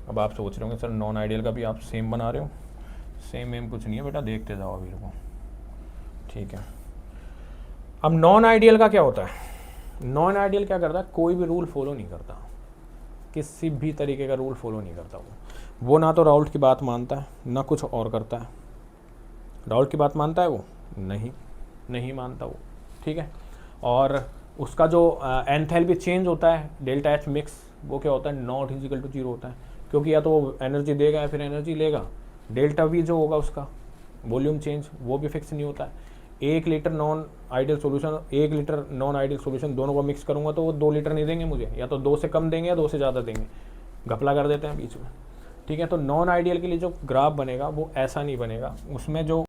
अब आप सोच रहे होंगे सर नॉन आइडियल का भी आप सेम बना रहे हो। सेम कुछ नहीं है बेटा, देखते जाओ अभी को। ठीक है, अब नॉन आइडियल का क्या होता है? नॉन आइडियल क्या करता है? कोई भी रूल फॉलो नहीं करता, किसी भी तरीके का रूल फॉलो नहीं करता वो ना तो राउल्ट की बात मानता है ना कुछ और करता है। राउल्ट की बात मानता है वो? नहीं मानता वो। ठीक है, और उसका जो एंथैल्पी चेंज होता है डेल्टा एच मिक्स, वो क्या होता है? नॉट इज इक्वल टू 0 होता है, क्योंकि या तो वो एनर्जी देगा या फिर एनर्जी लेगा। डेल्टा वी जो होगा उसका वॉल्यूम चेंज वो भी फिक्स नहीं होता है। 1 litre non ideal solution 1 litre non ideal solution दोनों को मिक्स करूँगा तो वो 2 लीटर नहीं देंगे मुझे, या तो 2 से कम देंगे या 2 से ज़्यादा देंगे, घपला कर देते हैं बीच में, ठीक है। तो नॉन आइडियल के लिए जो ग्राफ बनेगा वो ऐसा नहीं बनेगा, उसमें जो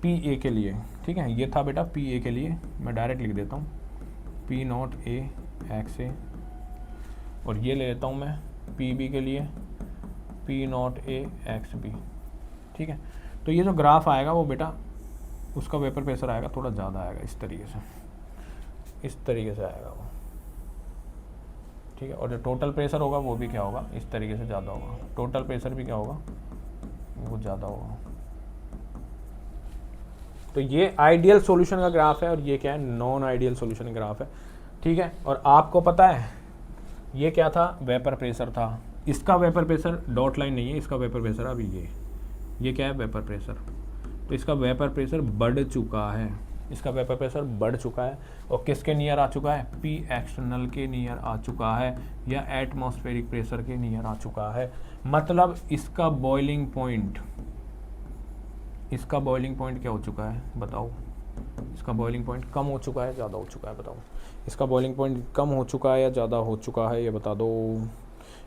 पी ए के लिए, ठीक है, ये था बेटा पी ए के लिए, मैं डायरेक्ट लिख देता हूँ पी नॉट ए एक्स ए, और ये ले लेता हूँ मैं पी बी के लिए P not A X B, ठीक है। तो ये जो ग्राफ आएगा वो बेटा उसका वेपर प्रेशर आएगा थोड़ा ज़्यादा आएगा, इस तरीके से आएगा वो, ठीक है। और जो टोटल प्रेशर होगा वो भी क्या होगा, इस तरीके से ज़्यादा होगा, टोटल प्रेशर भी क्या होगा, वो ज़्यादा होगा। तो ये आइडियल सॉल्यूशन का ग्राफ है और ये क्या है, नॉन आइडियल सॉल्यूशन का ग्राफ है, ठीक है। और आपको पता है ये क्या था, वेपर प्रेशर था, इसका वेपर प्रेशर डॉट लाइन नहीं है, इसका वेपर प्रेशर अभी ये क्या है, वेपर प्रेशर। तो इसका वेपर प्रेशर बढ़ चुका है, इसका वेपर प्रेशर बढ़ चुका है, और किसके नियर आ चुका है, पी एक्सटर्नल के नियर आ चुका है, या एटमॉस्फेरिक प्रेशर के नियर आ चुका है। मतलब इसका बॉइलिंग पॉइंट क्या हो चुका है बताओ, इसका बॉइलिंग पॉइंट कम हो चुका है, ज़्यादा हो चुका है बताओ, इसका बॉइलिंग पॉइंट कम हो चुका है या ज़्यादा हो चुका है, ये बता दो।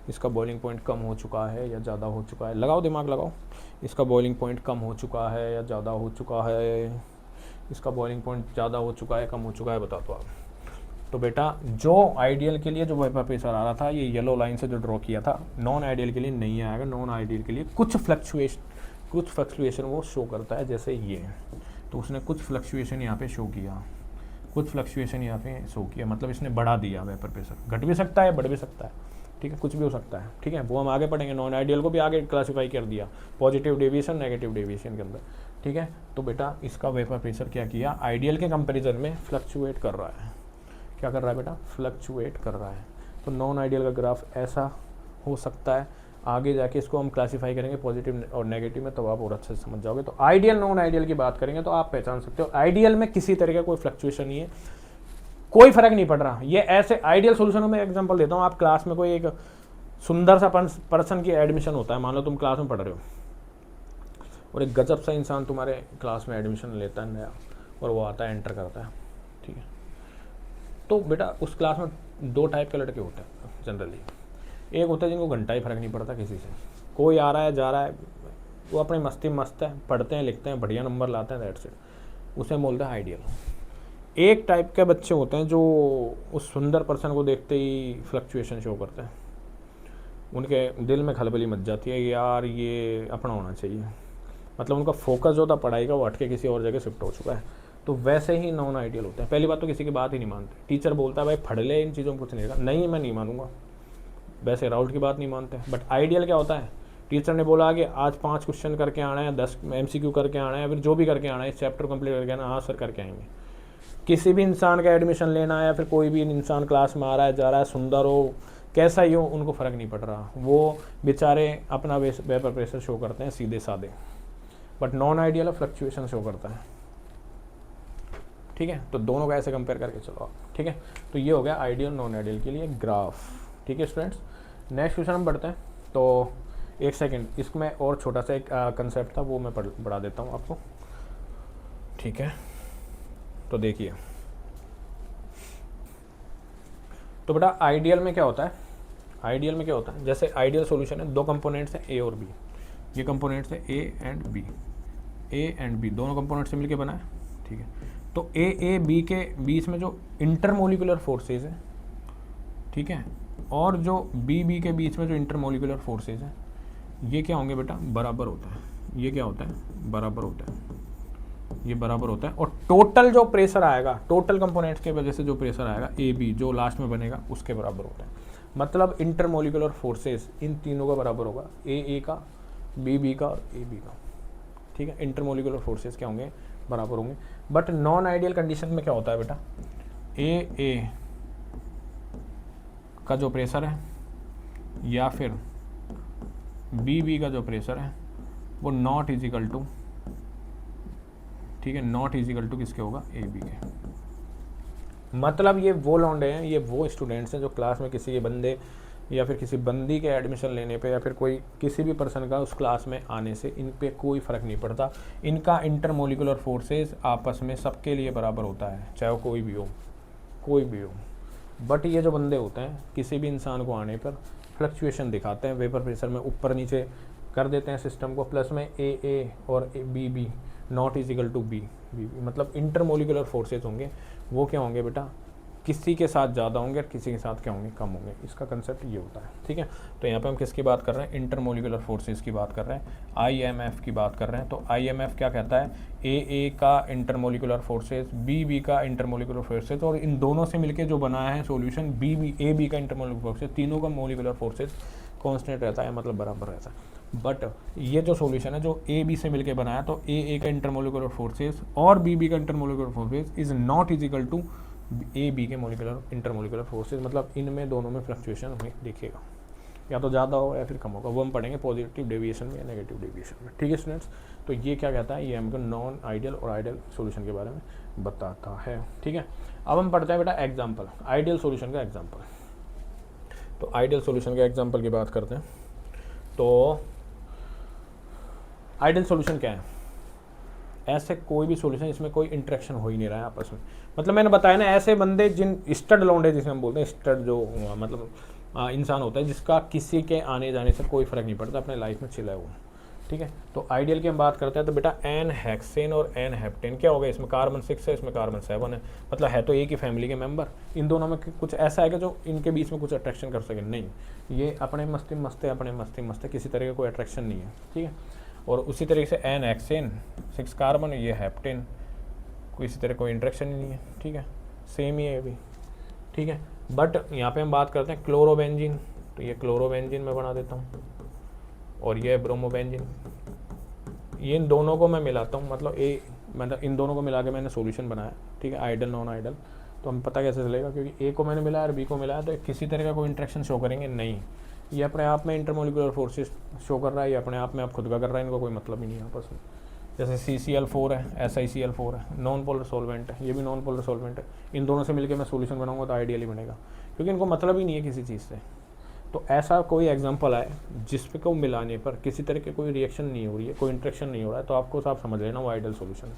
इसका बॉइलिंग पॉइंट कम हो चुका है या ज़्यादा हो चुका है, लगाओ दिमाग लगाओ, इसका बॉइलिंग पॉइंट कम हो चुका है या ज़्यादा हो चुका है, इसका बॉइलिंग पॉइंट ज़्यादा हो चुका है कम हो चुका है, बता दो आप। तो बेटा जो आइडियल के लिए जो वेपर प्रेशर आ रहा था, ये येलो लाइन से जो ड्रॉ किया था, नॉन आइडियल के लिए नहीं आएगा। नॉन आइडियल के लिए कुछ फ्लक्चुएशन वो शो करता है, जैसे ये, तो उसने कुछ फ्लक्चुएशन यहाँ पे शो किया, मतलब इसने बढ़ा दिया वेपर प्रेशर, घट भी सकता है बढ़ भी सकता है, ठीक है, कुछ भी हो सकता है, ठीक है। वो हम आगे पढ़ेंगे, नॉन आइडियल को भी आगे क्लासीफाई कर दिया, पॉजिटिव डेविएशन नेगेटिव डेविएशन के अंदर, ठीक है। तो बेटा इसका वेपर प्रेशर क्या किया, आइडियल के कंपैरिजन में फ्लक्चुएट कर रहा है, क्या कर रहा है बेटा, फ्लक्चुएट कर रहा है। तो नॉन आइडियल का ग्राफ ऐसा हो सकता है, आगे जाके इसको हम क्लासीफाई करेंगे पॉजिटिव और नेगेटिव में, तो आप और अच्छे से समझ जाओगे। तो आइडियल नॉन आइडियल की बात करेंगे तो आप पहचान सकते हो, आइडियल में किसी तरह का कोई फ्लक्चुएशन नहीं है, कोई फर्क नहीं पड़ रहा। ये ऐसे आइडियल सोल्यूशनों में एग्जांपल देता हूँ, आप क्लास में कोई एक सुंदर सा पर्सन की एडमिशन होता है, मान लो तुम क्लास में पढ़ रहे हो और एक गजब सा इंसान तुम्हारे क्लास में एडमिशन लेता है नया, और वो आता है एंटर करता है, ठीक है। तो बेटा उस क्लास में 2 टाइप के लड़के होते हैं जनरली, एक होता है जिनको घंटा ही फर्क नहीं पड़ता किसी से, कोई आ रहा है जा रहा है, वो अपनी मस्ती मस्त है, पढ़ते हैं लिखते हैं बढ़िया नंबर लाते हैं, दैट्स इट, उसे बोलते हैं आइडियल। एक टाइप के बच्चे होते हैं जो उस सुंदर पर्सन को देखते ही फ्लक्चुएशन शो करते हैं, उनके दिल में खलबली मच जाती है, यार ये अपना होना चाहिए, मतलब उनका फोकस जो था पढ़ाई का वो हट के किसी और जगह शिफ्ट हो चुका है। तो वैसे ही नॉन आइडियल होते हैं। पहली बात तो किसी की बात ही नहीं मानते, टीचर बोलता है भाई पढ़ ले, इन चीज़ों में कुछ नहीं रहेगा, नहीं मैं नहीं मानूंगा, वैसे राउट की बात नहीं मानते। बट आइडियल क्या होता है, टीचर ने बोला कि आज 5 क्वेश्चन करके आना है, 10 MCQ करके आना है, फिर जो भी करके आना है, इस चैप्टर कंप्लीट करके आना, हाँ सर करके आएंगे। किसी भी इंसान का एडमिशन लेना है, या फिर कोई भी इंसान क्लास में आ रहा है जा रहा है, सुंदर हो कैसा ही हो, उनको फ़र्क नहीं पड़ रहा, वो बेचारे अपना वेपर प्रेशर शो करते हैं सीधे साधे। But non ideal fluctuation show करता है, ठीक है। तो दोनों का ऐसे कंपेयर करके चलो आप, ठीक है। तो ये हो गया आइडियल नॉन आइडियल के लिए ग्राफ, ठीक है स्टूडेंट्स। नेक्स्ट क्वेश्चन हम बढ़ते हैं। तो एक सेकंड, इसमें और छोटा सा एक कंसेप्ट था, वो मैं बढ़ा देता हूँ आपको, ठीक है। तो देखिए, तो बेटा आइडियल में क्या होता है, आइडियल में क्या होता है, जैसे आइडियल सॉल्यूशन है, 2 कंपोनेंट्स हैं ए और बी, ये कंपोनेंट्स है ए एंड बी, दोनों कंपोनेंट से मिलके बना है, ठीक है। तो ए बी के बीच में जो इंटरमोलिकुलर फोर्सेज है, ठीक है, और जो बी के बीच में जो इंटरमोलिकुलर फोर्सेज है, ये क्या होंगे बेटा, बराबर होता है। ये क्या होता है, बराबर होता है, ये बराबर होता है। और टोटल जो प्रेशर आएगा, टोटल कंपोनेंट्स के वजह से जो प्रेशर आएगा ए बी जो लास्ट में बनेगा उसके बराबर होता है। मतलब इंटरमोलिकुलर फोर्सेस इन तीनों का बराबर होगा, ए का, बी का और ए बी का, ठीक है। इंटरमोलिकुलर फोर्सेस क्या होंगे, बराबर होंगे। बट नॉन आइडियल कंडीशन में क्या होता है बेटा, ए का जो प्रेशर है या फिर बी का जो प्रेशर है वो नॉट इजिकल टू, ठीक है, नॉट इजिकल टू किसके होगा, ए बी के। मतलब ये वो लौंडे हैं, ये वो स्टूडेंट्स हैं जो क्लास में किसी के बंदे या फिर किसी बंदी के एडमिशन लेने पे या फिर कोई किसी भी पर्सन का उस क्लास में आने से इन पे कोई फ़र्क नहीं पड़ता। इनका इंटरमोलिकुलर फोर्सेस आपस में सबके लिए बराबर होता है, चाहे वो कोई भी हो। बट ये जो बंदे होते हैं किसी भी इंसान को आने पर फ्लक्चुएशन दिखाते हैं, वेपर प्रेशर में ऊपर नीचे कर देते हैं सिस्टम को, प्लस में ए और B not is equal to B, मतलब इंटरमोलिकुलर फोर्सेज होंगे, वो क्या होंगे बेटा, किसी के साथ ज़्यादा होंगे और किसी के साथ क्या होंगे, कम होंगे। इसका कंसेप्ट ये होता है, ठीक है। तो यहाँ पे हम किसकी बात कर रहे हैं, इंटरमोलिकुलर फोर्सेस की बात कर रहे हैं, IMF की बात कर रहे हैं। तो IMF क्या कहता है, ए का इंटरमोलिकुलर फोर्सेस, बी का इंटरमोलिकुलर फोर्सेस, और इन दोनों से मिलकर जो बनाया है सॉल्यूशन बी का इंटरमोलिकुलर फोर्सेस, तीनों का मोलिकुलर फोर्सेस कांस्टेंट रहता है, मतलब बराबर रहता है। बट ये जो सॉल्यूशन है जो ए बी से मिलकर बनाया, तो ए का इंटरमोलिकुलर फोर्सेस और बी का intermolecular forces is not is equal to A B के मोलिकुलर इंटरमोलिकुलर फोर्सेस, मतलब इनमें दोनों में फ्लक्चुएशन हमें दिखेगा, या तो ज़्यादा होगा या फिर कम होगा। वो हम पढ़ेंगे पॉजिटिव डेविएशन में या नेगेटिव डेविएशन में, ठीक है स्टूडेंट्स। तो ये क्या कहता है, ये हमको नॉन आइडियल और आइडियल सॉल्यूशन के बारे में बताता है, ठीक है। अब हम पढ़ते हैं बेटा एग्जाम्पल, आइडियल सॉल्यूशन का एग्जाम्पल। तो आइडियल सॉल्यूशन के एग्जाम्पल की बात करते हैं। तो आइडियल सॉल्यूशन क्या है, ऐसे कोई भी सॉल्यूशन इसमें कोई इंटरेक्शन हो ही नहीं रहा है आपस में, मतलब मैंने बताया ना, ऐसे बंदे जिन स्टड लौंडे जिसे हम बोलते हैं, स्टड जो मतलब इंसान होता है जिसका किसी के आने जाने से कोई फ़र्क नहीं पड़ता, अपने लाइफ में चिल्ला हुआ, ठीक है। तो आइडियल की हम बात करते हैं, तो बेटा एन हेक्सेन और एन हेप्टेन क्या हो गया, इसमें कार्बन 6 है, इसमें कार्बन 7 है, मतलब है तो एक ही फैमिली के मेंबर, इन दोनों में कुछ ऐसा है कि जो इनके बीच में कुछ अट्रैक्शन कर सके, नहीं, ये अपने मस्ती मस्त है, किसी तरह का कोई अट्रैक्शन नहीं है, ठीक है। और उसी तरीके से एन हेक्सेन 6 कार्बन, ये हेप्टेन, कोई इसी तरह कोई इंटरेक्शन ही नहीं है, ठीक है, सेम ही है ये भी, ठीक है। बट यहाँ पे हम बात करते हैं क्लोरोबेंजीन, तो ये क्लोरोबेंजीन मैं बना देता हूँ, और ये ब्रोमोबेंजीन, ये इन दोनों को मैं मिलाता हूँ, मतलब इन दोनों को मिला के मैंने सॉल्यूशन बनाया, ठीक है, आइडियल नॉन आइडियल। तो हमें पता कैसे चलेगा, क्योंकि ए को मैंने मिलाया और बी को मिलाया, तो किसी तरह का कोई इंटरेक्शन शो करेंगे नहीं, ये अपने आप में इंटरमोलिकुलर फोर्सेस शो कर रहा है, ये अपने आप में आप खुद का कर रहा है, इनको कोई मतलब ही नहीं है आपस में। जैसे CCl4 है, SiCl4 है, नॉन पोलर सॉल्वेंट है, ये भी नॉन पोलर सॉल्वेंट है, इन दोनों से मिलकर मैं सॉल्यूशन बनाऊंगा तो आइडियली बनेगा, क्योंकि इनको मतलब ही नहीं है किसी चीज़ से। तो ऐसा कोई एग्जांपल आए जिस पे को मिलाने पर किसी तरह की कोई रिएक्शन नहीं हो रही है, कोई इंटरेक्शन नहीं हो रहा है, तो आपको साफ समझ लेना वो आइडियल सॉल्यूशन है।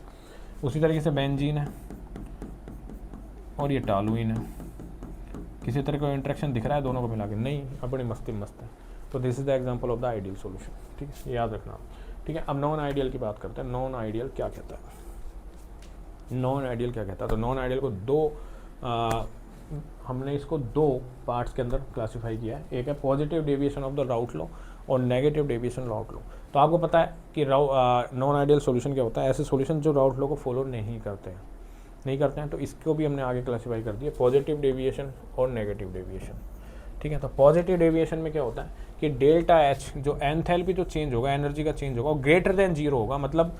उसी तरीके से बेंजीन है और ये टॉलुइन है, किसी तरह का इंटरेक्शन दिख रहा है दोनों को मिला के, नहीं, अपनी मस्ती मस्त है। तो this is the example of the ideal solution, ठीक है, याद रखना, ठीक है। अब नॉन आइडियल की बात करते हैं, नॉन आइडियल क्या कहता है, नॉन आइडियल क्या कहता है। तो नॉन आइडियल को हमने इसको दो पार्ट्स के अंदर क्लासीफाई किया है, एक है positive deviation of the route law और नेगेटिव डेविएशन राउट लॉ। तो आपको पता है कि नॉन आइडियल सॉल्यूशन क्या होता है, ऐसे सॉल्यूशन जो राउट लॉ को फॉलो नहीं करते हैं, तो इसको भी हमने आगे क्लासीफाई कर दिया, पॉजिटिव डेविएशन और नेगेटिव डेविएशन, ठीक है। तो पॉजिटिव डेविएशन में क्या होता है कि डेल्टा एच जो एंथैल्पी जो चेंज होगा, एनर्जी का चेंज होगा, वो ग्रेटर देन 0 होगा, मतलब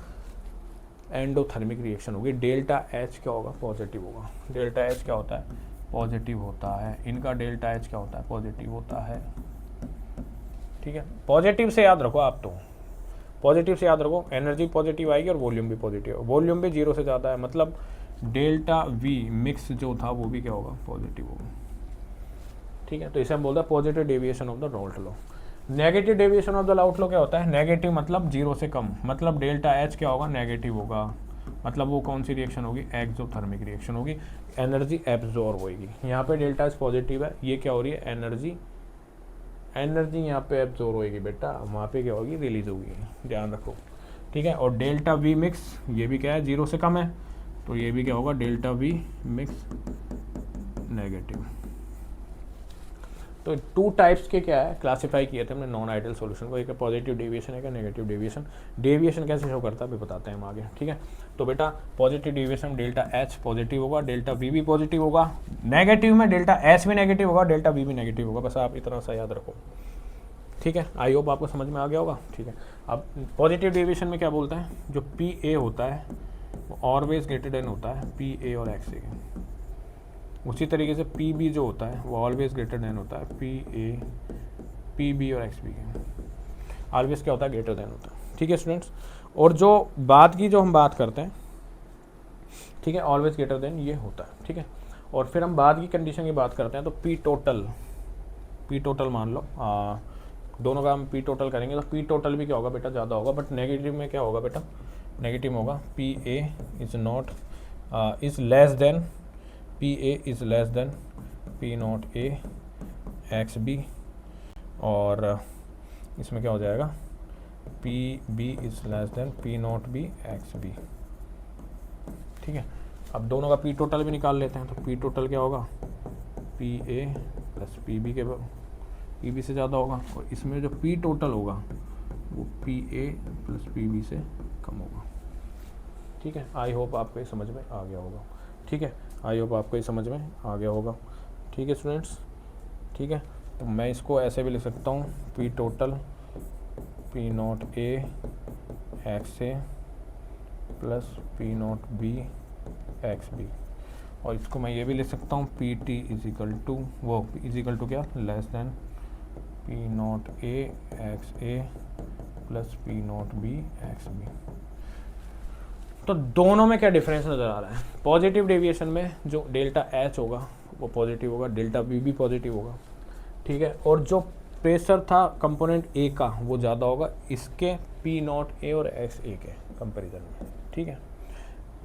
एंडोथर्मिक रिएक्शन होगी। डेल्टा एच क्या होगा, पॉजिटिव होगा। डेल्टा एच क्या होता है, पॉजिटिव होता है। इनका डेल्टा एच क्या होता है, पॉजिटिव होता है, ठीक है। पॉजिटिव से याद रखो आप, तो पॉजिटिव से याद रखो, एनर्जी पॉजिटिव आएगी और वॉल्यूम भी पॉजिटिव, वॉल्यूम भी 0 से ज़्यादा है, मतलब डेल्टा वी मिक्स जो था वो भी क्या होगा, पॉजिटिव होगा, ठीक है। तो इसे हम बोलते हैं positive deviation of the route law. Negative deviation of the route law क्या होता है, नेगेटिव मतलब 0 से कम, मतलब डेल्टा एच क्या होगा, नेगेटिव होगा, मतलब वो कौन सी रिएक्शन होगी, एक्सोथर्मिक रिएक्शन होगी, एनर्जी एब्जॉर्ब होगी। यहाँ पे डेल्टा एच पॉजिटिव है, ये क्या हो रही है, एनर्जी यहाँ पे एब्जॉर्ब होगी बेटा, वहाँ पे क्या होगी, रिलीज होगी, ध्यान रखो, ठीक है। और डेल्टा वी मिक्स, ये भी क्या है, 0 से कम है, तो ये भी क्या होगा, डेल्टा वी मिक्स नेगेटिव। तो 2 टाइप्स के क्या है क्लासीफाई किए थे हमने नॉन आइडियल सॉल्यूशन को, एक है पॉजिटिव डेविएशन, एक है नेगेटिव डेविएशन। डेविएशन कैसे शो करता है अभी बताते हैं हम आगे, ठीक है। तो बेटा positive deviation delta H positive होगा, डेल्टा वी भी पॉजिटिव होगा, नेगेटिव में डेल्टा एच भी नेगेटिव होगा, डेल्टा वी भी नेगेटिव होगा, बस आप इतना सा याद रखो, ठीक है। आई होप आपको समझ में आ गया होगा, ठीक है। अब पॉजिटिव डेविएशन में क्या बोलता है, जो पी ए होता है वो ऑलवेज ग्रेटर देन होता है पी ए और एक्स ए के। उसी तरीके से पी बी जो होता है वो ऑलवेज ग्रेटर देन होता है पी ए पी बी और एक्स बी के, ऑलवेज क्या होता है, ग्रेटर देन होता है, ठीक है स्टूडेंट्स। और जो बाद की जो हम बात करते हैं, ठीक है, ऑलवेज ग्रेटर देन ये होता है, ठीक है। और फिर हम बाद की कंडीशन की बात करते हैं, तो पी पी टोटल मान लो, दोनों का हम पी टोटल करेंगे तो पी टोटल भी क्या होगा बेटा, ज़्यादा होगा, बट नेगेटिव में क्या होगा बेटा, नेगेटिव में होगा P A is not is less than, P A is less than P not A X B, और इसमें क्या हो जाएगा, P B is less than P not B X B. ठीक है, अब दोनों का पी टोटल भी निकाल लेते हैं, तो पी टोटल क्या होगा, P A plus P B के पी बी से ज़्यादा होगा, और इसमें जो पी टोटल होगा वो P A plus P B से कम होगा। ठीक है, आई होप आपको ये समझ में आ गया होगा। ठीक है, आई होप आपको ये समझ में आ गया होगा। ठीक है स्टूडेंट्स, ठीक है, तो मैं इसको ऐसे भी लिख सकता हूँ, P total P not A X A plus P not B X B, और इसको मैं ये भी लिख सकता हूँ, P T is equal to वो इज इक्वल टू क्या, less than P not A X A plus P not B X B. तो दोनों में क्या डिफरेंस नज़र आ रहा है, पॉजिटिव डेविएशन में जो डेल्टा एच होगा वो पॉजिटिव होगा, डेल्टा बी भी पॉजिटिव होगा। ठीक है, और जो प्रेशर था कंपोनेंट ए का वो ज़्यादा होगा इसके पी नॉट ए और एक्स ए के कंपेरिजन में। ठीक है,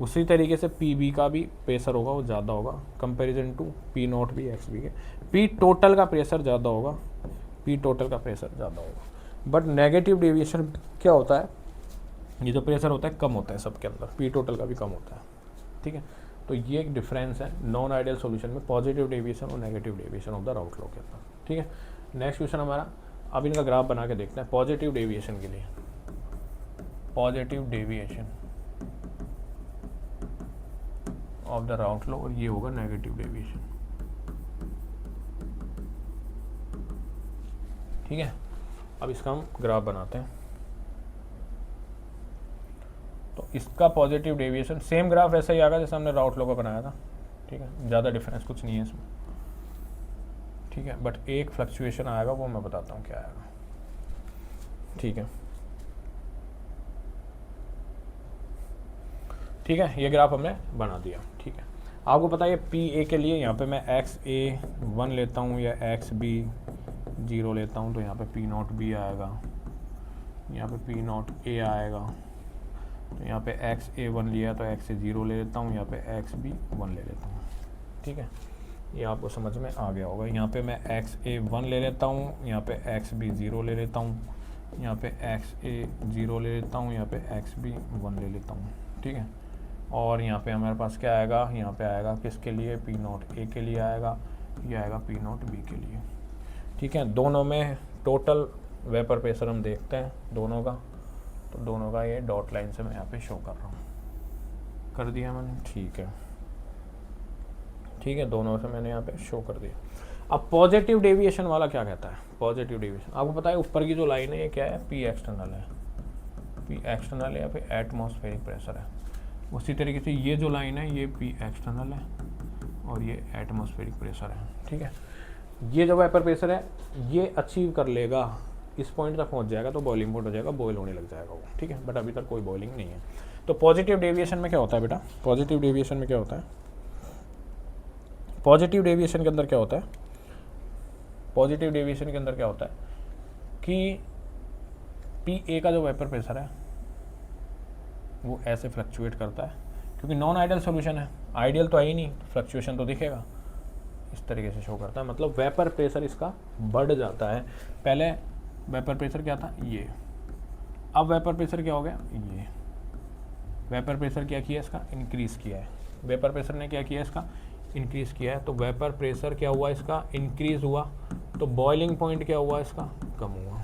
उसी तरीके से पी बी का भी प्रेशर होगा वो ज़्यादा होगा comparison to P not B X B के। पी टोटल का प्रेशर ज़्यादा होगा, पी टोटल का प्रेशर ज़्यादा होगा, बट नेगेटिव डेविएशन क्या होता है, ये जो प्रेशर होता है कम होता है सबके अंदर, पी टोटल का भी कम होता है। ठीक है, तो ये एक डिफरेंस है नॉन आइडियल सॉल्यूशन में, पॉजिटिव डेविएशन और negative deviation of the route law के अंदर। ठीक है, नेक्स्ट क्वेश्चन हमारा, अब इनका ग्राफ बना के देखते हैं पॉजिटिव डेविएशन के लिए, positive deviation of the route law, और ये होगा नेगेटिव डेविएशन। ठीक है, अब इसका हम ग्राफ बनाते हैं, तो इसका पॉजिटिव डेविएशन सेम ग्राफ ऐसा ही आएगा जैसे हमने राउट लॉ का बनाया था। ठीक है, ज़्यादा डिफरेंस कुछ नहीं है इसमें। ठीक है, बट एक फ्लक्चुएशन आएगा वो मैं बताता हूँ क्या आएगा। ठीक है, ठीक है, ये ग्राफ हमने बना दिया। ठीक है, आपको पता है पी ए के लिए यहाँ पे मैं एक्स ए 1 लेता हूँ या एक्स बी 0 लेता हूँ, तो यहाँ पे पी नॉट बी आएगा, यहाँ पे पी नॉट ए आएगा, तो यहाँ पे एक्स ए 1 लिया तो एक्स ए 0 ले लेता हूँ, यहाँ पे एक्स बी 1 ले लेता हूँ। ठीक है, ये आपको समझ में आ गया होगा। यहाँ पे मैं एक्स ए 1 ले लेता हूँ, यहाँ पे एक्स बी 0 ले लेता हूँ, यहाँ पे एक्स ए 0 ले लेता हूँ, यहाँ पे एक्स बी 1 ले लेता हूँ। ठीक है, और यहाँ पे हमारे पास क्या आएगा, यहाँ पे आएगा किसके लिए, पी नॉट ए के लिए आएगा, ये आएगा पी नॉट बी के लिए। ठीक है, दोनों में टोटल वेपर प्रेशर हम देखते हैं दोनों का, तो दोनों का ये डॉट लाइन से मैं यहाँ पे शो कर रहा हूँ, कर दिया मैंने। ठीक है, ठीक है, दोनों से मैंने यहाँ पे शो कर दिया। अब पॉजिटिव डेविएशन वाला क्या कहता है, पॉजिटिव डेविएशन आपको पता है ऊपर की जो लाइन है ये क्या है, पी एक्सटर्नल है, पी एक्सटर्नल है या फिर एटमॉस्फेरिक प्रेशर है। उसी तरीके से ये जो लाइन है ये पी एक्सटर्नल है और ये एटमॉस्फेरिक प्रेशर है। ठीक है, ये जो वेपर प्रेशर है ये अचीव कर लेगा, इस पॉइंट तक पहुंच जाएगा तो बॉइलिंग पॉइंट हो जाएगा, बॉयल होने लग जाएगा वो। ठीक है, बट अभी तक कोई बॉइलिंग नहीं है। तो पॉजिटिव डेविएशन में क्या होता है बेटा, पॉजिटिव डेविएशन में क्या होता है, पॉजिटिव डेविएशन के अंदर क्या होता है, पॉजिटिव डेविएशन के अंदर क्या होता है कि पी ए का जो वेपर प्रेशर है वो ऐसे फ्लक्चुएट करता है, क्योंकि नॉन आइडियल सॉल्यूशन है, आइडियल तो है ही नहीं, फ्लक्चुएशन तो दिखेगा, इस तरीके से शो करता है, मतलब वेपर प्रेशर इसका बढ़ जाता है। पहले वेपर प्रेशर क्या था ये, अब वेपर प्रेशर क्या हो गया ये, वेपर प्रेशर क्या किया इसका, इंक्रीज किया है, वेपर प्रेशर ने क्या किया इसका, इंक्रीज किया है। तो वेपर प्रेशर क्या हुआ इसका, इंक्रीज हुआ, तो बॉइलिंग पॉइंट क्या हुआ इसका, कम हुआ,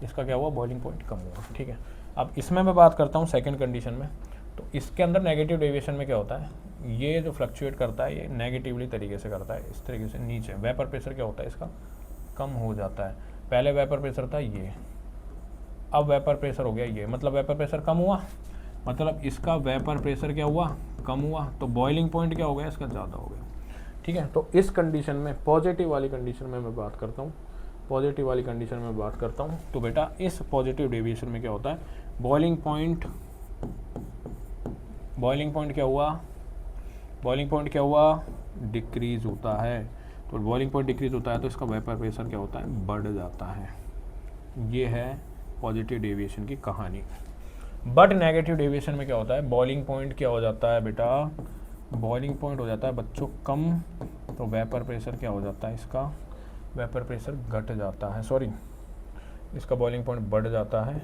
इसका क्या हुआ, बॉइलिंग पॉइंट कम हुआ। ठीक है, अब इसमें मैं बात करता हूँ सेकंड कंडीशन में, तो इसके अंदर नेगेटिव डेविएशन में क्या होता है, ये जो फ्लक्चुएट करता है ये नेगेटिवली तरीके से करता है, इस तरीके से नीचे वेपर प्रेशर क्या होता है इसका कम हो जाता है। पहले वेपर प्रेशर था ये, अब वेपर प्रेशर हो गया ये, मतलब वेपर प्रेशर कम हुआ, मतलब इसका वेपर प्रेशर क्या हुआ, कम हुआ, तो बॉइलिंग पॉइंट क्या हो गया इसका, ज़्यादा हो गया। ठीक है, तो इस कंडीशन में पॉजिटिव वाली कंडीशन में मैं बात करता हूँ, पॉजिटिव वाली कंडीशन में बात करता हूँ, तो बेटा इस पॉजिटिव डेविएशन में क्या होता है, बॉइलिंग पॉइंट क्या हुआ, बॉइलिंग पॉइंट क्या हुआ, डिक्रीज होता है। तो बॉइलिंग पॉइंट डिक्रीज होता है तो इसका वेपर प्रेशर क्या होता है, बढ़ जाता है। ये है पॉजिटिव डेविएशन की कहानी। बट नेगेटिव डेविएशन में क्या होता है, बॉइलिंग पॉइंट क्या हो जाता है बेटा, बॉइलिंग पॉइंट हो जाता है बच्चों कम, तो वेपर प्रेशर क्या हो जाता है, इसका वेपर प्रेशर घट जाता है, सॉरी इसका बॉइलिंग पॉइंट बढ़ जाता है